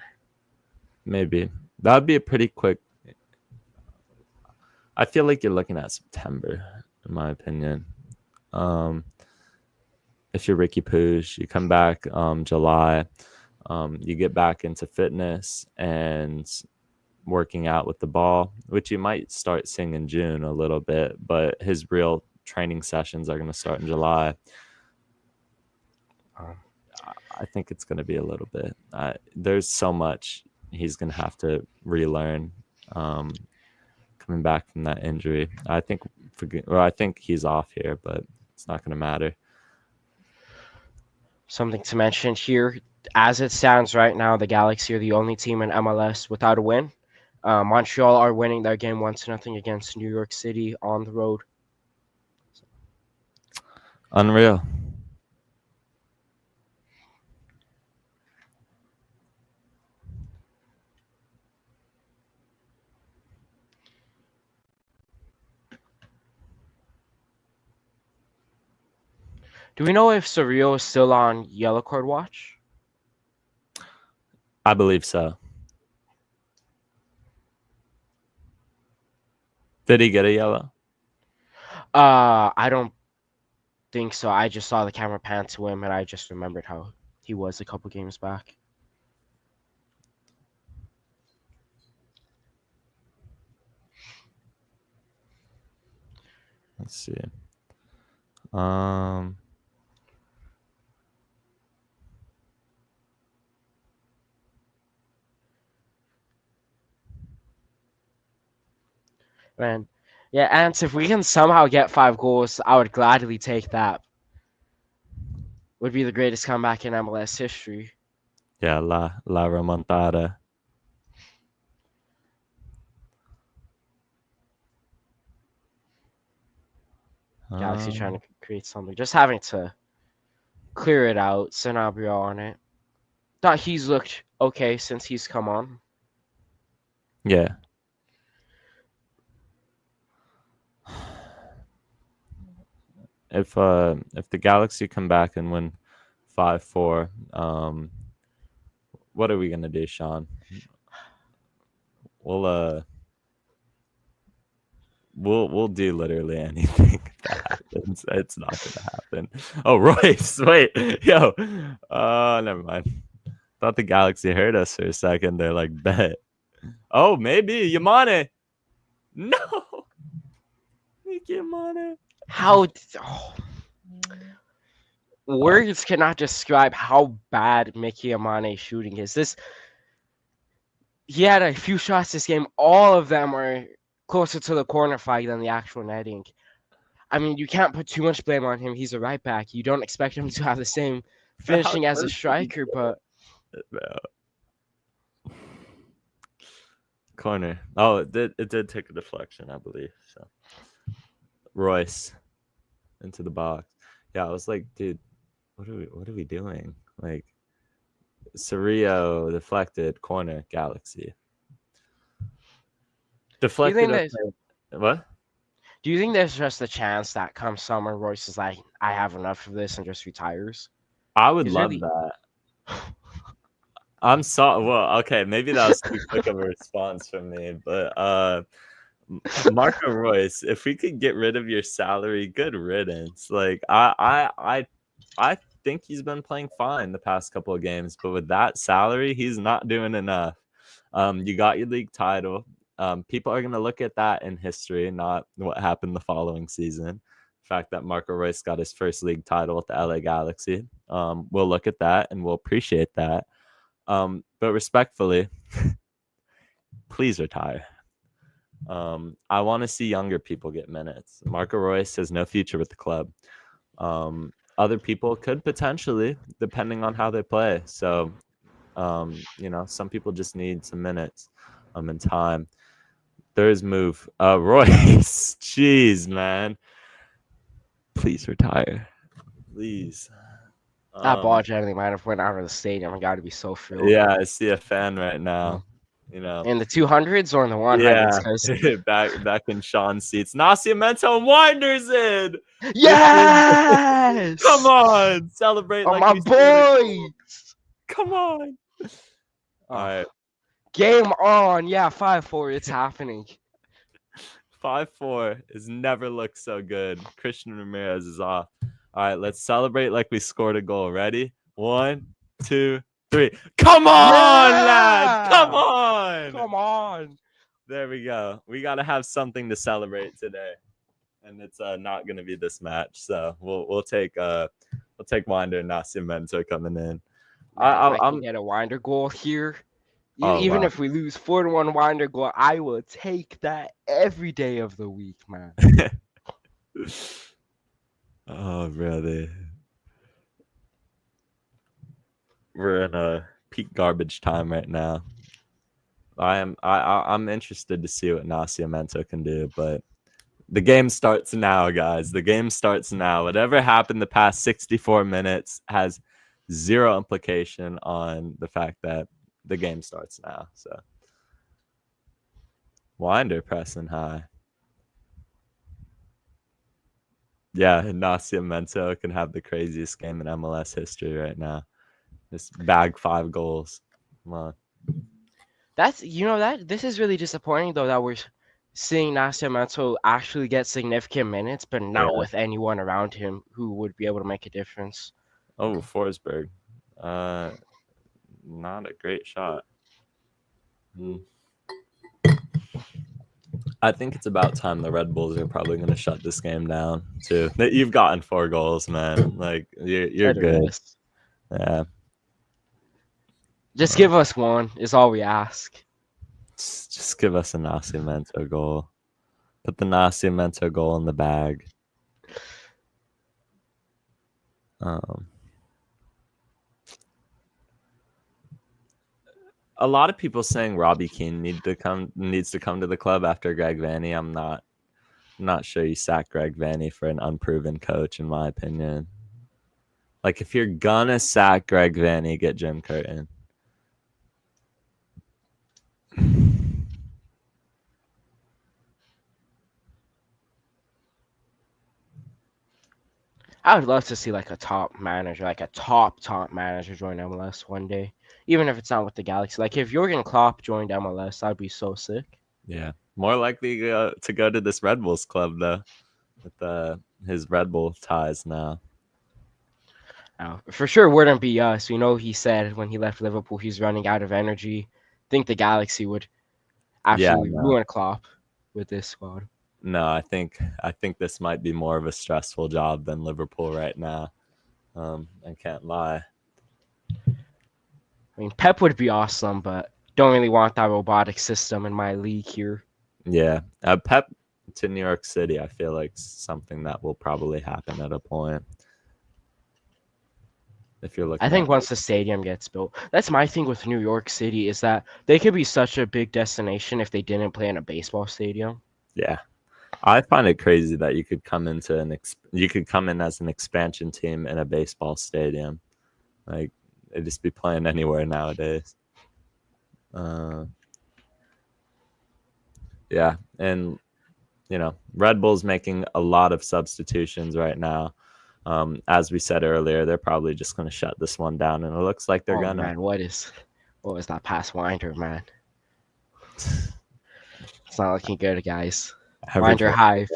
Maybe. That would be a pretty quick. I feel like you're looking at September, in my opinion. If you're Ricky Puig, you come back July, you get back into fitness and working out with the ball, which you might start seeing in June a little bit, but his real training sessions are going to start in July. I think it's going to be a little bit. There's so much he's going to have to relearn coming back from that injury. I think he's off here, but it's not going to matter. Something to mention here, as it stands right now, the Galaxy are the only team in MLS without a win. Montreal are winning their game 1-0 against New York City on the road. Unreal. Do we know if Surreal is still on yellow card watch? I believe so. Did he get a yellow? I don't think so. I just saw the camera pan to him, and I just remembered how he was a couple games back. Let's see. Um, Man, yeah, and if we can somehow get 5 goals, I would gladly take that. Would be the greatest comeback in MLS history. yeah, La Remontada. Galaxy trying to create something, just having to clear it out. Sanabria on it. Thought he's looked okay since he's come on. Yeah. If the Galaxy come back and win 5-4, what are we gonna do, Sean? We'll do literally anything that happens. It's not gonna happen. Oh, Royce, wait, yo, never mind. Thought the Galaxy heard us for a second. They're like, bet. Oh, maybe Yamane. No, Mickey Yamane. How? Words cannot describe how bad Mickey Amane's shooting is. He had a few shots this game. All of them are closer to the corner flag than the actual netting. I mean, you can't put too much blame on him. He's a right back. You don't expect him to have the same finishing as a striker, but Corner. Oh, it did take a deflection, I believe. So Royce into the box. Yeah, I was like, dude, what are we doing? Like, Cerrillo deflected, corner, Galaxy. Deflected. What? Do you think there's just a chance that come summer, Royce is like, I have enough of this and just retires? I would love that. I'm sorry. Well, okay, maybe that was too quick of a response from me, but Marco Royce, if we could get rid of your salary, good riddance. Like I think he's been playing fine the past couple of games, but with that salary, he's not doing enough. You got your league title. People are gonna look at that in history, not what happened the following season. The fact that Marco Royce got his first league title with the LA Galaxy. We'll look at that and we'll appreciate that. But respectfully, please retire. I want to see younger people get minutes. Marco Royce has no future with the club. Other people could potentially, depending on how they play. So, some people just need some minutes and time. There's move. Royce, jeez, man. Please retire. Please. That ball generally might have went out of the stadium. I got to be so filled. Yeah, I see a fan right now. In the 200s or in the 100s? Yeah, back in Sean's seats. Nascimento and Winders in. Yes! Come on, celebrate! Oh, like my boys! Come on! All right, game on. Yeah, 5-4. It's happening. 5-4 has never looked so good. Christian Ramirez is off. All right, let's celebrate like we scored a goal. Ready? 1, 2, 3. Come on, lads! Come on! Come on! There we go. We got to have something to celebrate today, and it's not going to be this match. So we'll take Winder and Nascimento coming in. I can get a Winder goal here. Even if we lose 4-1 Winder goal, I will take that every day of the week, man. Oh, brother. We're in a peak garbage time right now. I'm interested to see what Nascimento can do, but the game starts now, guys. The game starts now. Whatever happened the past 64 minutes has zero implication on the fact that the game starts now. So Winder pressing high. Yeah, Nascimento can have the craziest game in MLS history right now. Just bag 5 goals. Come on. That's that this is really disappointing though that we're seeing Nascimento actually get significant minutes, but not Yeah. with anyone around him who would be able to make a difference. Oh, Forsberg. Not a great shot. I think it's about time the Red Bulls are probably going to shut this game down too. You've gotten 4 goals, man. Like you're Better good. less. Yeah. Just give us one is all we ask. Just give us a Nascimento goal. Put the Nascimento goal in the bag. A lot of people saying Robbie Keane needs to come to the club after Greg Vanney. I'm not sure you sack Greg Vanney for an unproven coach, in my opinion. Like, if you're gonna sack Greg Vanney, get Jim Curtin. I would love to see like a top manager, like a top manager join MLS one day, even if it's not with the Galaxy. Like if Jurgen Klopp joined MLS, that'd be so sick. Yeah, more likely to go to this Red Bulls club though, with his Red Bull ties now. For sure, wouldn't be us. You know, he said when he left Liverpool, he's running out of energy. I think the Galaxy would absolutely ruin Klopp with this squad. No, I think this might be more of a stressful job than Liverpool right now. I can't lie. I mean, Pep would be awesome, but don't really want that robotic system in my league here. Yeah, Pep to New York City, I feel like something that will probably happen at a point. If you're looking, I think once the stadium gets built, that's my thing with New York City is that they could be such a big destination if they didn't play in a baseball stadium. Yeah, I find it crazy that you could come in as an expansion team in a baseball stadium. Like, they just be playing anywhere nowadays. Yeah, and Red Bull's making a lot of substitutions right now. As we said earlier, they're probably just going to shut this one down, and it looks like they're gonna. Man, what was that pass Winder, man? It's not looking good, guys. Winder Hive.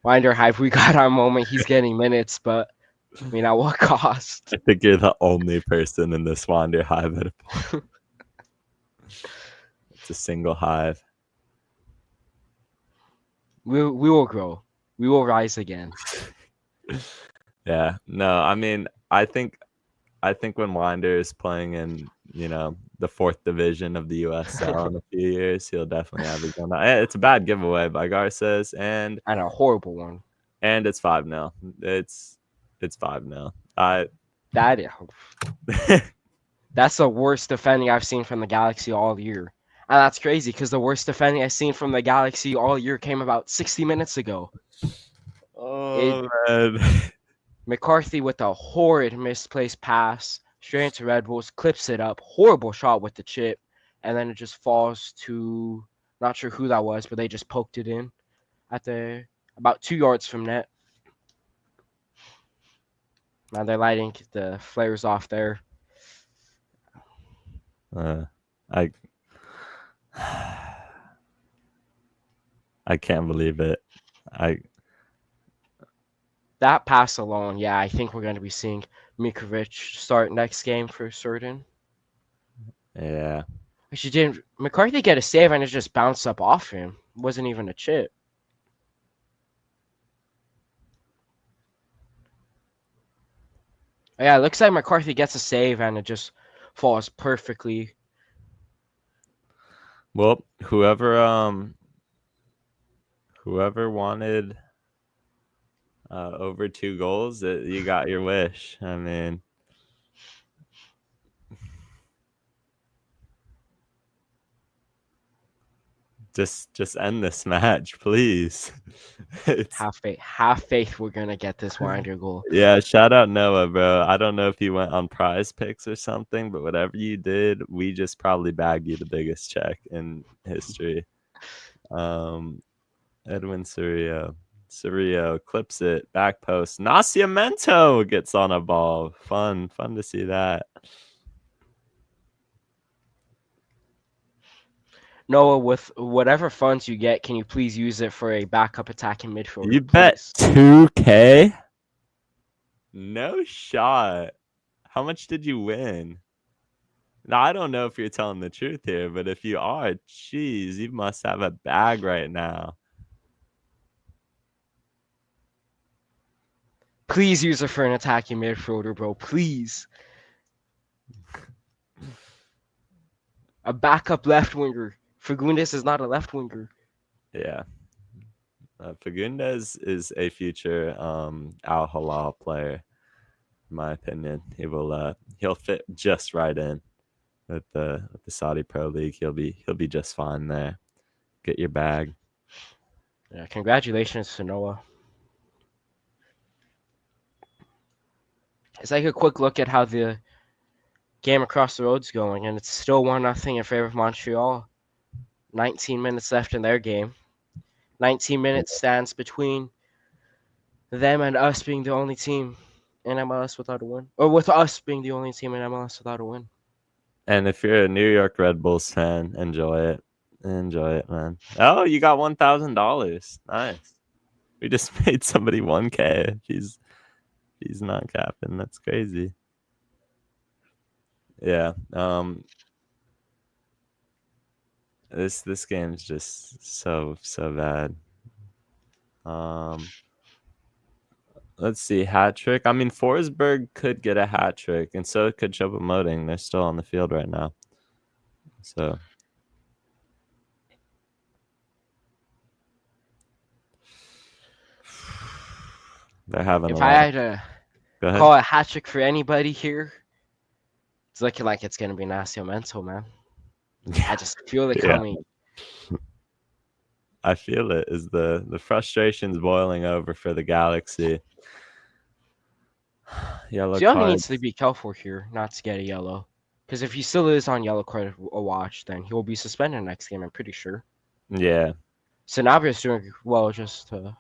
Winder Hive, we got our moment. He's getting minutes, but I mean, at what cost? I think you're the only person in this Wander Hive at a point. It's a single hive. We will grow. We will rise again. Yeah. No, I mean, I think when Winder is playing in, the 4th division of the USL in a few years, he'll definitely have his own. It's a bad giveaway by Garces, and a horrible one. And it's 5-0. It's 5-0. That's the worst defending I've seen from the Galaxy all year. And that's crazy because the worst defending I've seen from the Galaxy all year came about 60 minutes ago. Man. McCarthy with a horrid misplaced pass straight into Red Bulls, clips it up, horrible shot with the chip, and then it just falls to, not sure who that was, but they just poked it in at about 2 yards from net. Now they're lighting the flares off there. I can't believe it. That pass alone, yeah, I think we're going to be seeing Mikovic start next game for certain. Yeah. Actually, didn't McCarthy get a save and it just bounced up off him? It wasn't even a chip. Yeah, it looks like McCarthy gets a save and it just falls perfectly. Well, whoever wanted over 2 goals, you got your wish. I mean, just end this match, please. Have faith we're gonna get this Winder goal. Yeah, shout out Noah, bro. I don't know if you went on Prize Picks or something, but whatever you did, we just probably bagged you the biggest check in history. Edwin Cirio clips it, back post. Nascimento gets on a ball. Fun to see that. Noah, with whatever funds you get, can you please use it for a backup attacking midfielder, You bet please? 2K? No shot. How much did you win? Now, I don't know if you're telling the truth here, but if you are, geez, you must have a bag right now. Please use it for an attacking midfielder, bro. Please. A backup left winger. Fagundes is not a left winger. Yeah. Fagundes is a future Al Hilal player, in my opinion. He'll fit just right in with the Saudi Pro League. He'll be just fine there. Get your bag. Yeah, congratulations to Noah. Let's take a quick look at how the game across the road's going, and it's still 1-0 in favor of Montreal. 19 minutes left in their game. 19 minutes stands between them and us being the only team in MLS without a win. Or with us being the only team in MLS without a win. And if you're a New York Red Bulls fan, enjoy it. Enjoy it, man. Oh, you got $1,000. Nice. We just made somebody 1K. He's not capping. That's crazy. Yeah. This game's just so bad. Let's see, hat trick. I mean, Forsberg could get a hat trick, and so could Choupo-Moting. They're still on the field right now. So they're having If a I lot. had to Go ahead. call a hat trick for anybody here, it's looking like it's going to be Nasio Mental, man. I just feel it Yeah. coming. I feel it. Is the frustration's boiling over for the Galaxy. Yellow Siaki card. needs to be careful here not to get a yellow. Because if he still is on yellow card watch, then he will be suspended next game, I'm pretty sure. Yeah. Sanabria's doing well just to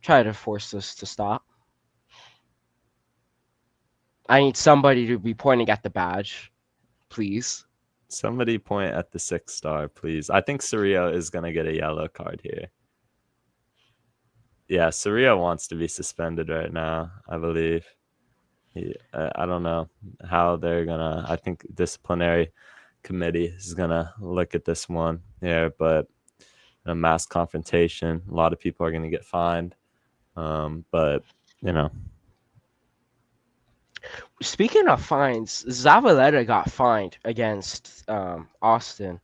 try to force this to stop. I need somebody to be pointing at the badge, please. Somebody point at the 6-star, please. I think Cerrillo is going to get a yellow card here. Yeah, Cerrillo wants to be suspended right now, I believe. I don't know how they're going to... I think disciplinary committee is going to look at this one here, but a mass confrontation, a lot of people are going to get fined. But, you know... Speaking of fines, Zavaleta got fined against Austin.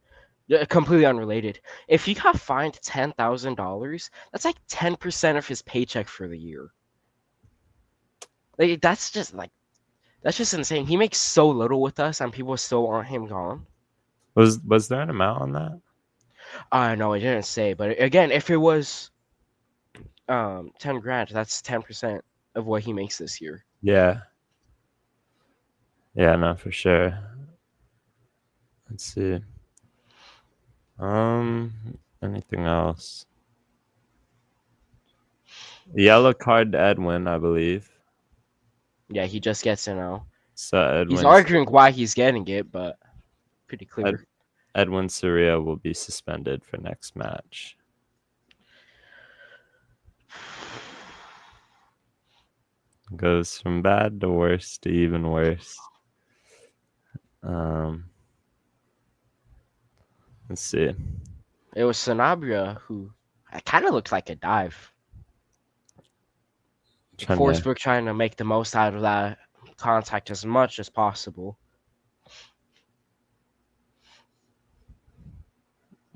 Completely unrelated. If he got fined $10,000, that's like 10% of his paycheck for the year. Like that's just insane. He makes so little with us, and people still want him gone. Was there an amount on that? No, I didn't say. But again, if it was 10 grand, that's 10% of what he makes this year. Yeah. Yeah, no, for sure. Let's see. Anything else? Yellow card to Edwin, I believe. Yeah, he just gets to know. So Edwin. He's arguing why he's getting it, but pretty clear. Edwin Cerrillo will be suspended for next match. Goes from bad to worse to even worse. Let's see. It was Sanabria who kind of looked like a dive. Forsberg trying to make the most out of that contact as much as possible.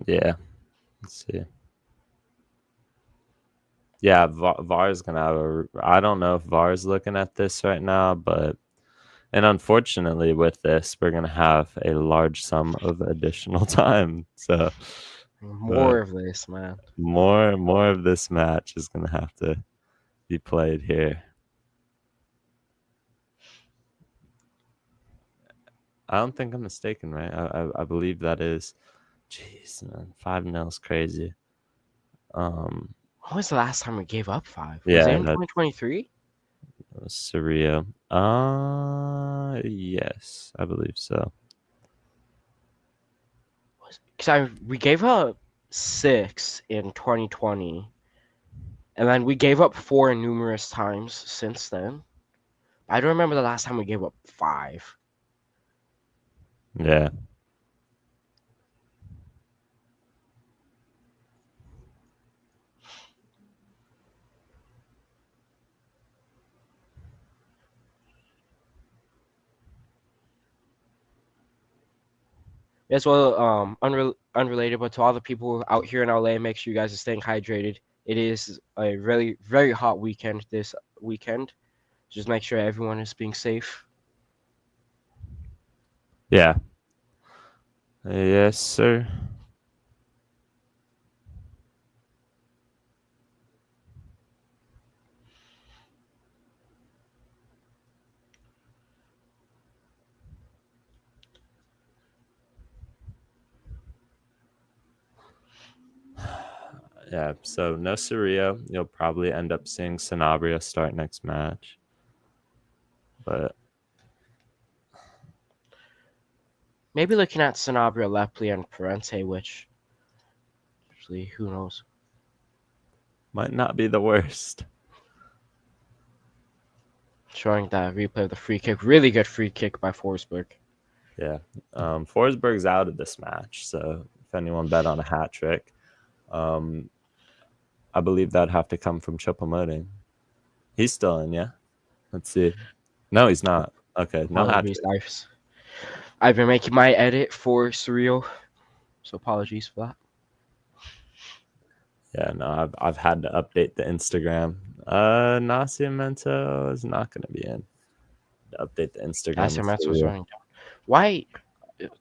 Yeah. Let's see. Yeah, VAR's gonna have I don't know if VAR's looking at this right now, and unfortunately with this, we're gonna have a large sum of additional time. So more of this, man. More of this match is gonna have to be played here. I don't think I'm mistaken, right? I believe that is. Jeez, man, 5-0 is crazy. When was the last time we gave up 5? Yeah, was it in 2023? Cerrillo. Yes, I believe so. Because we gave up 6 in 2020, and then we gave up 4 numerous times since then. I don't remember the last time we gave up 5. Yeah. As well, unrelated, but to all the people out here in LA, make sure you guys are staying hydrated. It is a really very hot weekend this weekend. Just make sure everyone is being safe. Yeah. Yes, sir. Yeah, so no Cerrillo. You'll probably end up seeing Sanabria start next match. But Maybe looking at Sanabria, Lepli, and Parente, which actually, who knows? might not be the worst. Showing that replay of the free kick. Really good free kick by Forsberg. Yeah. Forsberg's out of this match, so if anyone bet on a hat trick, I believe that'd have to come from Choupo-Moting. He's still in, yeah? Let's see. No, he's not. Okay, no hat trick. Apologies, I've been making my edit for Surreal, so apologies for that. Yeah, no, I've had to update the Instagram. Nascimento is not going to be in. Update the Instagram. Nascimento was running down. Why? Did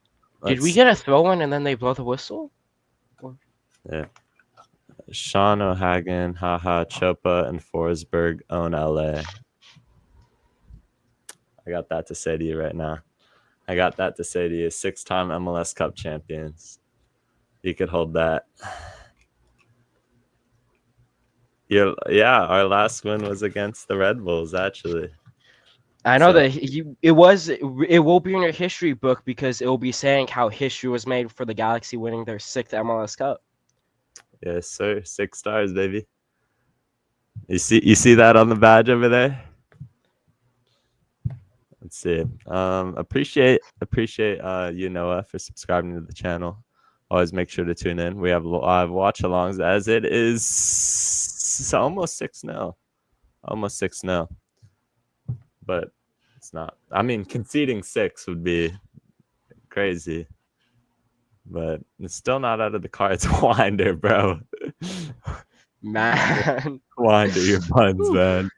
we Let's- get a throw in and then they blow the whistle? Yeah. Sean O'Hagan, haha, Chopa, and Forsberg own LA. I got that to say to you right now. I got that to say to you. 6-time MLS Cup champions. You could hold that. Yeah, our last win was against the Red Bulls, actually. I know So- that it will be in your history book because it will be saying how history was made for the Galaxy winning their 6th MLS Cup. Yes, sir. 6 stars, baby. You see that on the badge over there? Let's see. Appreciate you, Noah, for subscribing to the channel. Always make sure to tune in. We have live watch-alongs as it is almost 6-0. Almost 6-0. But it's not. I mean, conceding 6 would be crazy. But it's still not out of the cards. Winder, bro. Man. Winder your buns, man.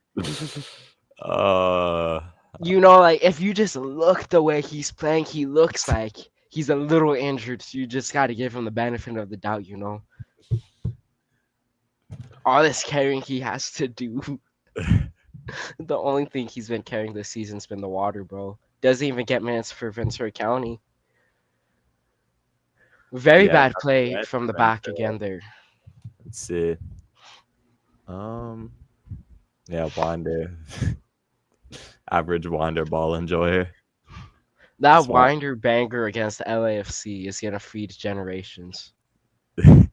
You know, like if you just look the way he's playing, he looks like he's a little injured, so you just got to give him the benefit of the doubt, you know. All this carrying he has to do. The only thing he's been carrying this season's been the water, bro. Doesn't even get minutes for Ventura County. Very Yeah, bad play right, from the right back there. again there. Let's see. Yeah, Wander. Average Wander ball enjoyer. That That's why- Winder banger against LAFC is gonna feed generations. I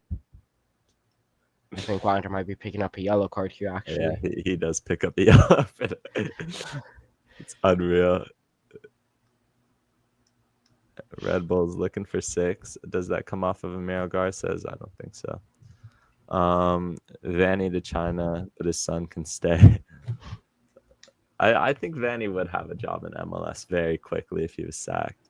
think Winder might be picking up a yellow card here, actually. Yeah, he does pick up the yellow. It's unreal. Red Bull's looking for 6. Does that come off of Emilio Garces? I don't think so. Vanny to China, but his son can stay. I think Vanny would have a job in MLS very quickly if he was sacked.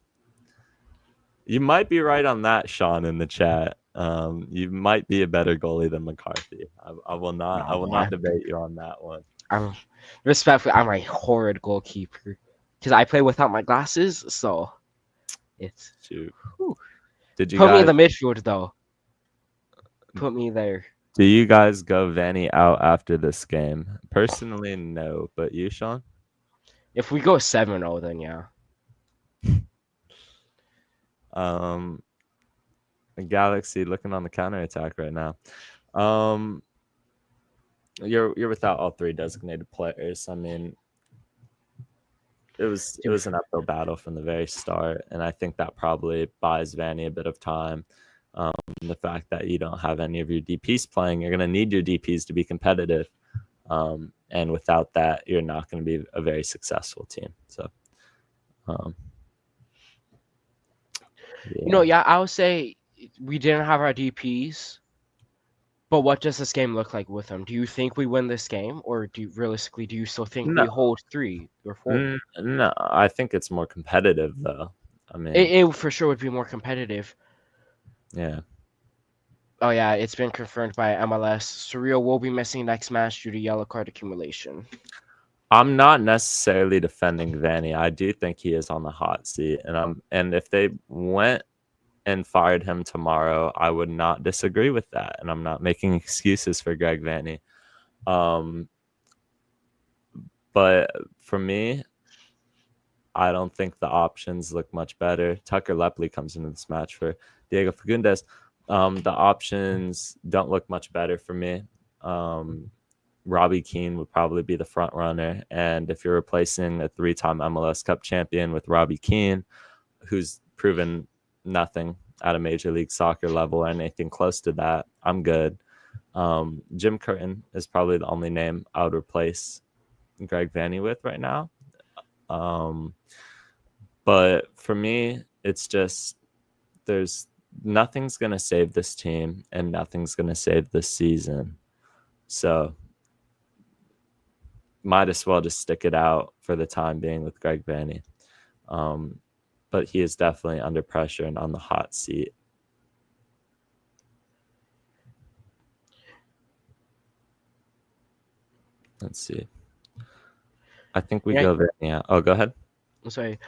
You might be right on that, Sean, in the chat. You might be a better goalie than McCarthy. I will not debate you on that one. Respectfully, I'm a horrid goalkeeper because I play without my glasses, so it's. Shoot. Whew. Did you Put me in guys, the midfield though. Put me there. do you guys go Vanny out after this game? Personally, no. But you, Sean? If we go 7-0, then yeah. The Galaxy looking on the counterattack right now. You're without all 3 designated players. I mean, it was an uphill battle from the very start, and I think that probably buys Vanny a bit of time. The fact that you don't have any of your DPs playing, you're going to need your DPs to be competitive. And without that, you're not going to be a very successful team. So, Yeah, I would say we didn't have our DPs, but what does this game look like with them? Do you think we win this game, or realistically, do you still think we No. hold 3 or 4? No, I think it's more competitive, though. I mean, It for sure would be more competitive. yeah. Oh yeah, it's been confirmed by MLS. Surreal will be missing next match due to yellow card accumulation. I'm not necessarily defending Vanny. I do think he is on the hot seat, and if they went and fired him tomorrow, I would not disagree with that. And I'm not making excuses for Greg Vanny. But for me, I don't think the options look much better. Tucker Lepley comes into this match for Diego Fagundes. The options don't look much better for me. Robbie Keane would probably be the front runner. And if you're replacing a 3-time MLS Cup champion with Robbie Keane, who's proven nothing at a Major League Soccer level or anything close to that, I'm good. Jim Curtin is probably the only name I would replace Greg Vanny with right now. But for me, it's just nothing's going to save this team and nothing's going to save this season. So might as well just stick it out for the time being with Greg Vanny. But he is definitely under pressure and on the hot seat. Let's see. I think we go Vanny out. Oh, go ahead. I'm sorry.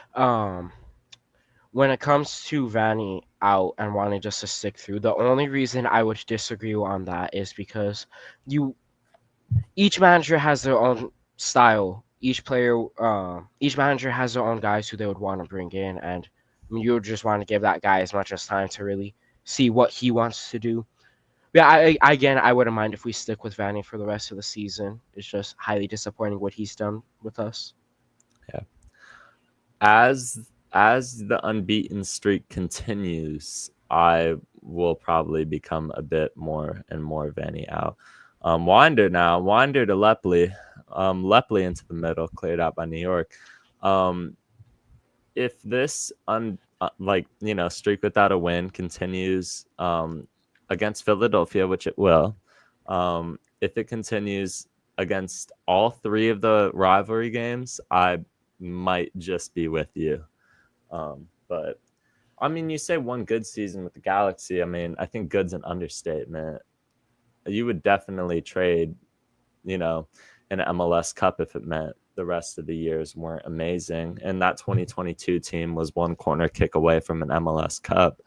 When it comes to Vanny out and wanting just to stick through, the only reason I would disagree on that is because each manager has their own style. Each manager has their own guys who they would want to bring in, and you would just want to give that guy as much as time to really see what he wants to do. Yeah, I wouldn't mind if we stick with Vanny for the rest of the season. It's just highly disappointing what he's done with us. Yeah. As the unbeaten streak continues, I will probably become a bit more and more Vanny out. Winder to Lepley. Lepley into the middle, cleared out by New York. If this streak without a win continues against Philadelphia, which it will, if it continues against all 3 of the rivalry games, I might just be with you. But I mean, you say one good season with the Galaxy. I mean, I think good's an understatement. You would definitely trade, an MLS Cup if it meant the rest of the years weren't amazing. And that 2022 team was one corner kick away from an MLS Cup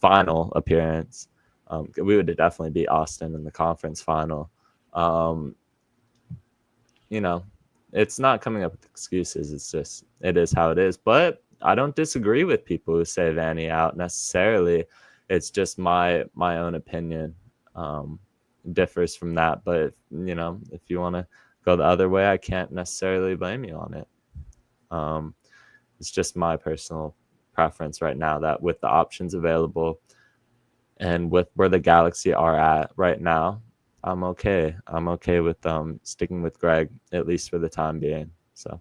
final appearance. We would definitely beat Austin in the conference final. It's not coming up with excuses. It's just, it is how it is. But I don't disagree with people who say Vanny out necessarily. It's just my own opinion differs from that. But, if you want to go the other way, I can't necessarily blame you on it. It's just my personal preference right now that with the options available and with where the Galaxy are at right now, I'm okay. I'm okay with sticking with Greg, at least for the time being. So.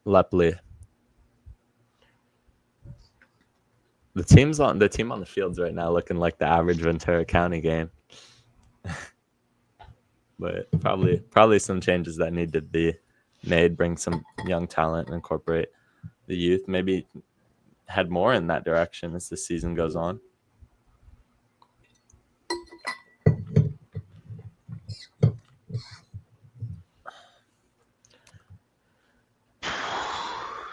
Lepley. The team on the fields right now looking like the average Ventura County game. But probably some changes that need to be made, bring some young talent and incorporate the youth, maybe head more in that direction as the season goes on.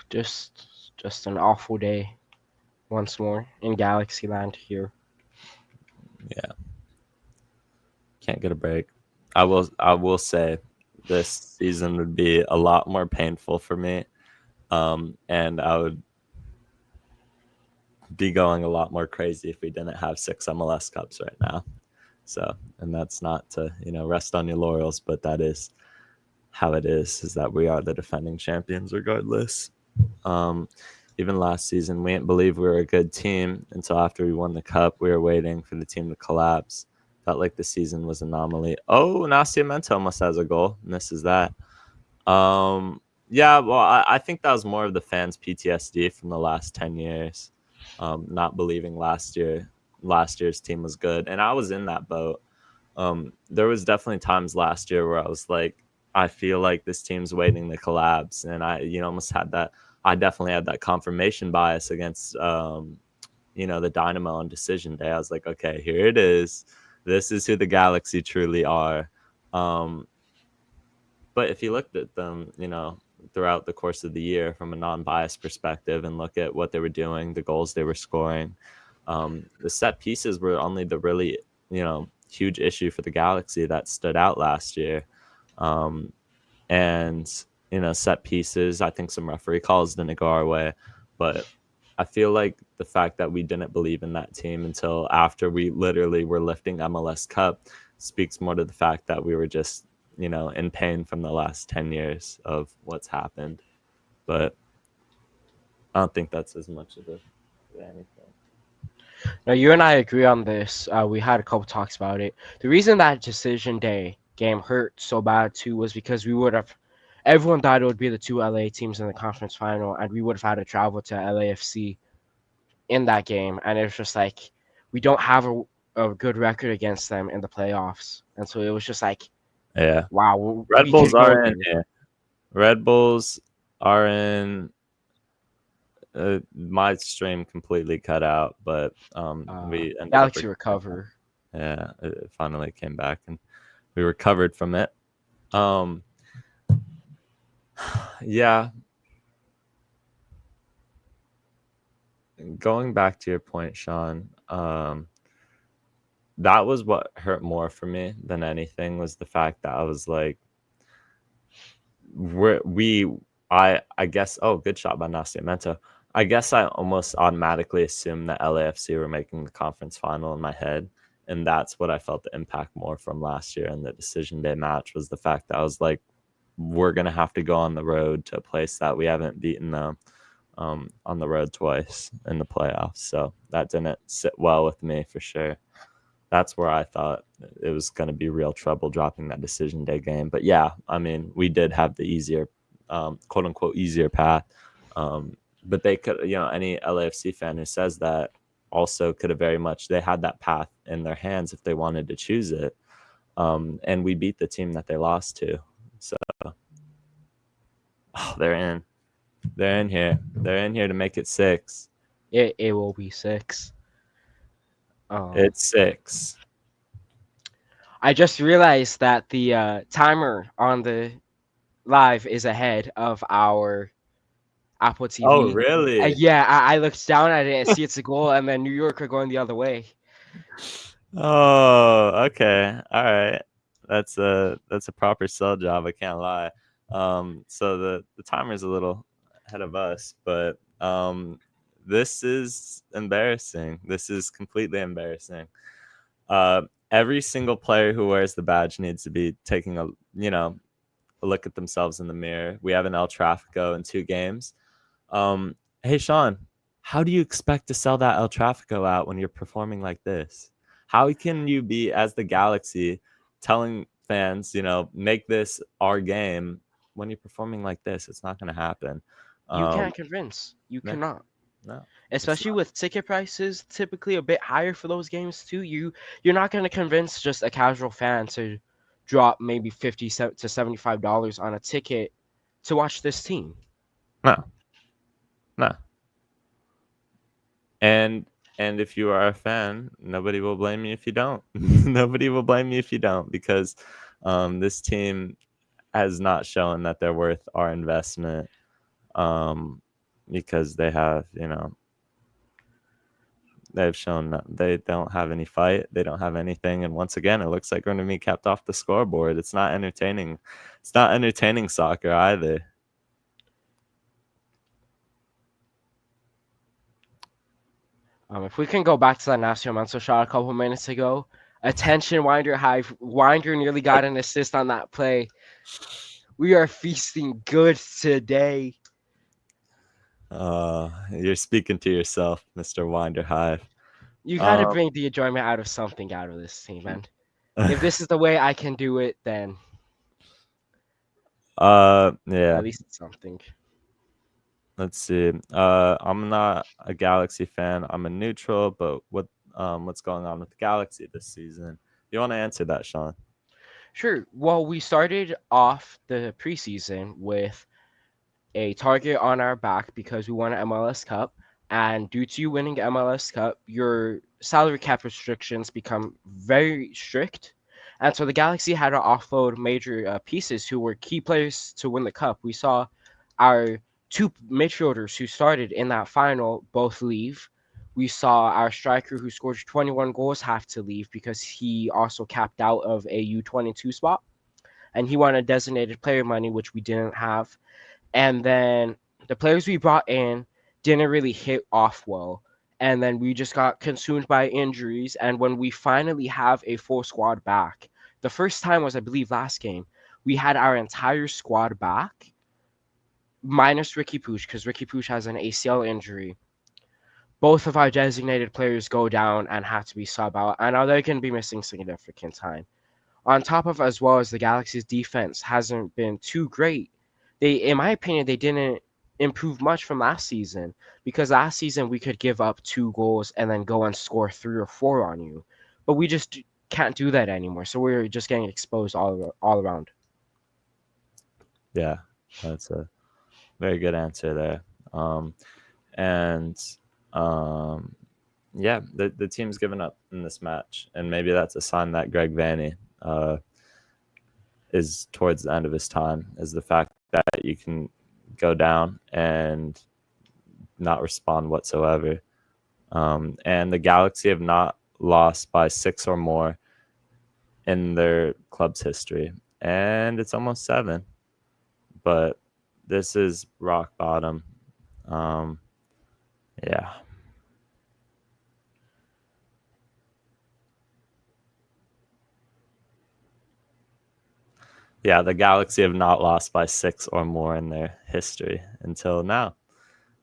Just an awful day once more in Galaxy Land here. Yeah. Can't get a break. I will say this season would be a lot more painful for me. And I would be going a lot more crazy if we didn't have 6 MLS Cups right now. So, and that's not to, rest on your laurels, but that is how it is that we are the defending champions regardless. Um, Even last season, we didn't believe we were a good team until after we won the cup. We were waiting for the team to collapse. Felt like the season was an anomaly. Oh, Nascimento almost has a goal. Misses that. Yeah, well, I think that was more of the fans' PTSD from the last 10 years. Not believing last year's team was good. And I was in that boat. There was definitely times last year where I was like, I feel like this team's waiting to collapse. And I, almost had that. I definitely had that confirmation bias against, the Dynamo on decision day. I was like, okay, here it is. This is who the Galaxy truly are. But if you looked at them, throughout the course of the year from a non-biased perspective and look at what they were doing, the goals they were scoring, the set pieces were only the really, huge issue for the Galaxy that stood out last year. And, set pieces, I think some referee calls didn't go our way. But I feel like the fact that we didn't believe in that team until after we literally were lifting MLS Cup speaks more to the fact that we were just, in pain from the last 10 years of what's happened. But I don't think that's as much of anything. Now, you and I agree on this. We had a couple talks about it. The reason that decision day game hurt so bad too was because everyone thought it would be the two LA teams in the conference final, and we would have had to travel to LAFC in that game, and it was just like we don't have a good record against them in the playoffs, and so it was just like, Yeah. wow, Red we Bulls can go are in there. here. Red Bulls are in. My stream completely cut out, but we ended Galaxy up. recover. Yeah, it finally came back, and we recovered from it. Yeah. Going back to your point, Sean, that was what hurt more for me than anything was the fact that I was like, I guess, oh, good shot by Nascimento. I guess I almost automatically assumed that LAFC were making the conference final in my head. And that's what I felt the impact more from last year in the decision day match was the fact that I was like, we're going to have to go on the road to a place that we haven't beaten them on the road twice in the playoffs. So that didn't sit well with me for sure. That's where I thought it was going to be real trouble dropping that decision day game. But yeah, I mean, we did have the easier, quote unquote, easier path. But they could, any LAFC fan who says that also could have very much, they had that path in their hands if they wanted to choose it. And we beat the team that they lost to. So they're in. They're in here. They're in here to make it 6. It will be 6. It's 6. I just realized that the timer on the live is ahead of our Apple TV. Oh, really? Yeah, I looked down at it and see it's a goal, and then New York are going the other way. Oh, okay. All right. That's a proper sell job, I can't lie. So the timer's a little ahead of us, but this is embarrassing. This is completely embarrassing. Every single player who wears the badge needs to be taking a look at themselves in the mirror. We have an El Trafico in 2 games. Hey Sean, how do you expect to sell that El Trafico out when you're performing like this? How can you be, as the Galaxy, telling fans, make this our game when you're performing like this? It's not going to happen. You can't convince. You no, cannot. No. Especially with ticket prices typically a bit higher for those games too. You're not going to convince just a casual fan to drop maybe $50 to $75 on a ticket to watch this team. No. And if you are a fan, nobody will blame you if you don't. Nobody will blame you if you don't, because this team has not shown that they're worth our investment, because they have, they've shown that they don't have any fight. They don't have anything. And once again, it looks like we're going to be kept off the scoreboard. It's not entertaining. It's not entertaining soccer either. If we can go back to that Nascimento shot a couple minutes ago, Attention, Winder Hive. Winder nearly got an assist on that play. We are feasting good today. You're speaking to yourself, Mr. Winderhive. You got to Um, bring the enjoyment out of something out of this team, man. If this is the way I can do it, then yeah. at least it's something. Let's see. I'm not a Galaxy fan. I'm a neutral, but what's going on with the Galaxy this season? You want to answer that, Sean? Sure. Well, we started off the preseason with a target on our back because we won an MLS Cup. And due to you winning MLS Cup, your salary cap restrictions become very strict. And so the Galaxy had to offload major pieces who were key players to win the cup. We saw our two midfielders who started in that final both leave. We saw our striker who scored 21 goals have to leave because he also capped out of a U22 spot. And he wanted designated player money, which we didn't have. And then the players we brought in didn't really hit off well. And then we just got consumed by injuries. And when we finally have a full squad back, the first time was, I believe, last game, we had our entire squad back, minus Ricky Pooch, because Ricky Pooch has an ACL injury. Both of our designated players go down and have to be sub out, and now they're going to be missing significant time. On top of, as well as the Galaxy's defense hasn't been too great. In my opinion, they didn't improve much from last season because last season we could give up 2 goals and then go and score 3 or 4 on you, but we just can't do that anymore. So we're just getting exposed all around. Yeah, that's a very good answer there. And yeah, the team's given up in this match, and maybe that's a sign that Greg Vanney is towards the end of his time, is the fact that you can go down and not respond whatsoever. And the Galaxy have not lost by 6 or more in their club's history, and it's almost 7. But this is rock bottom. Yeah. Yeah, the Galaxy have not lost by 6 or more in their history until now.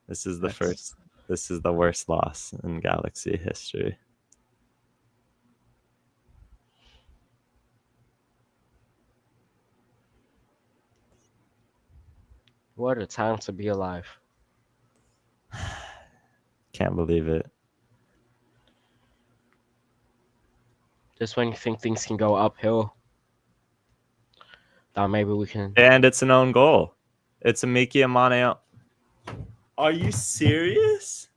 This is the first. This is the worst loss in Galaxy history. What a time to be alive. Can't believe it. Just when you think things can go uphill, thought maybe we can. And it's an own goal. It's a Miki Amane. Are you serious?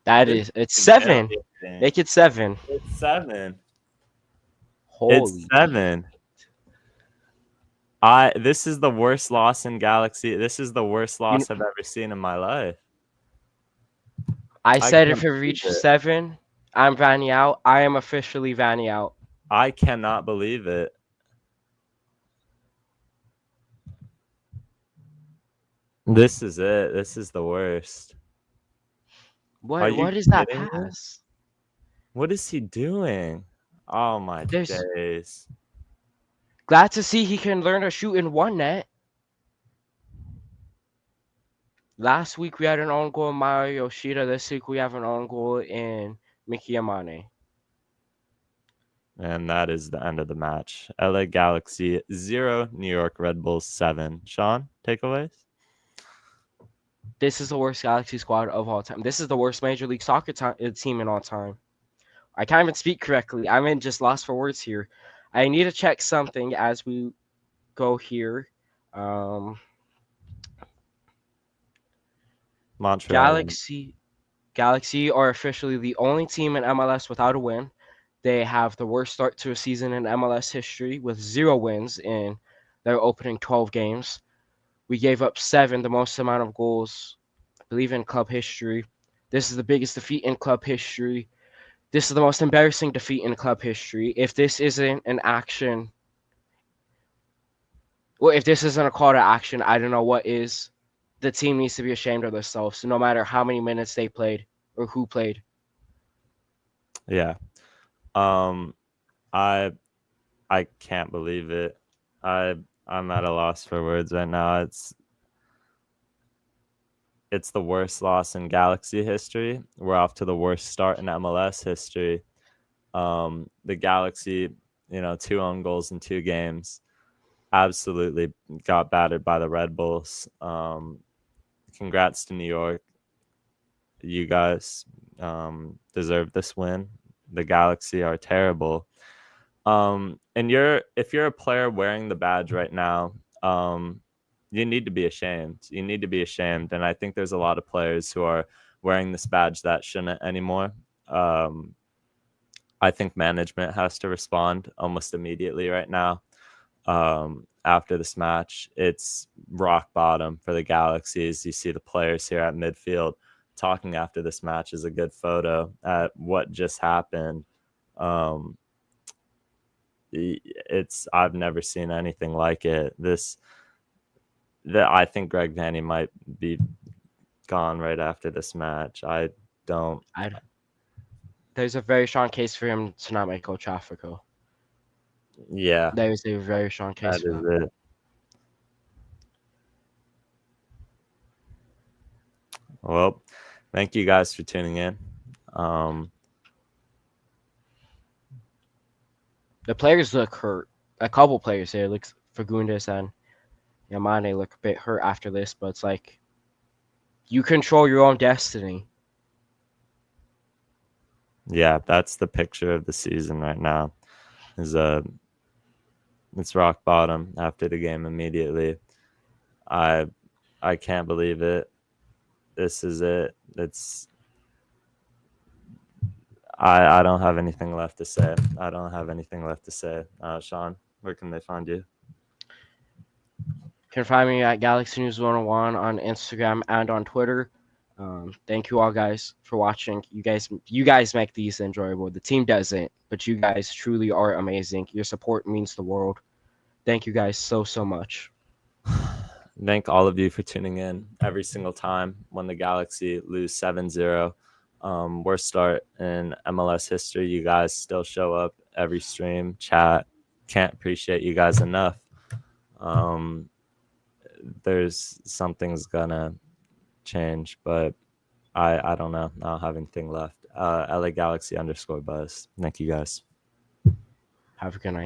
It's 7. Make it 7. It's 7. Holy. It's 7. This is the worst loss in Galaxy. This is the worst loss I've ever seen in my life. I said if it reached 7, I'm Vanny out. I am officially Vanny out. I cannot believe it. This is it. This is the worst. What is that pass? What is he doing? Oh my days. Glad to see he can learn to shoot in one net. Last week we had an own goal in Mario Yoshida. This week we have an own goal in Miki Amane. And that is the end of the match. LA Galaxy 0, New York Red Bulls 7. Sean, takeaways? This is the worst Galaxy squad of all time. This is the worst Major League Soccer team in all time. I can't even speak correctly. I'm just lost for words here. I need to check something as we go here. Montreal. Galaxy are officially the only team in MLS without a win. They have the worst start to a season in MLS history with 0 wins in their opening 12 games. We gave up 7, the most amount of goals, I believe, in club history. This is the biggest defeat in club history. This is the most embarrassing defeat in club history. If this isn't an action, well, if this isn't a call to action, I don't know what is. The team needs to be ashamed of themselves, no matter how many minutes they played or who played. Yeah. Um, I I can't believe it. I'm at a loss for words right now. It's the worst loss in Galaxy history. We're off to the worst start in MLS history. The Galaxy, 2 own goals in 2 games, absolutely got battered by the Red Bulls. Congrats to New York. You guys deserve this win. The Galaxy are terrible. And if you're a player wearing the badge right now, you need to be ashamed. You need to be ashamed. And I think there's a lot of players who are wearing this badge that shouldn't anymore. I think management has to respond almost immediately right now. After this match, it's rock bottom for the Galaxies. You see the players here at midfield talking after this match is a good photo at what just happened. I've never seen anything like it. I think Greg Vanny might be gone right after this match. I don't. There's a very strong case for him to not make Old Trafford go. Yeah, There is a very strong case that for is that. it. Well, thank you guys for tuning in. The players look hurt. A couple players here looks Fagundes and Yamane look a bit hurt after this, but it's like you control your own destiny. Yeah, that's the picture of the season right now. It's rock bottom after the game immediately. I can't believe it. This is it. I don't have anything left to say. I don't have anything left to say. Sean, where can they find you? You can find me at Galaxy News 101 on Instagram and on Twitter. Thank you all guys for watching. You guys make these enjoyable. The team doesn't, but you guys truly are amazing. Your support means the world. Thank you guys so much. Thank all of you for tuning in every single time when the Galaxy lose 7-0. Worst start in MLS history. You guys still show up every stream, chat. Can't appreciate you guys enough. There's something's gonna change, but I don't know. I don't have anything left. LA Galaxy _buzz. Thank you guys. Have a good night.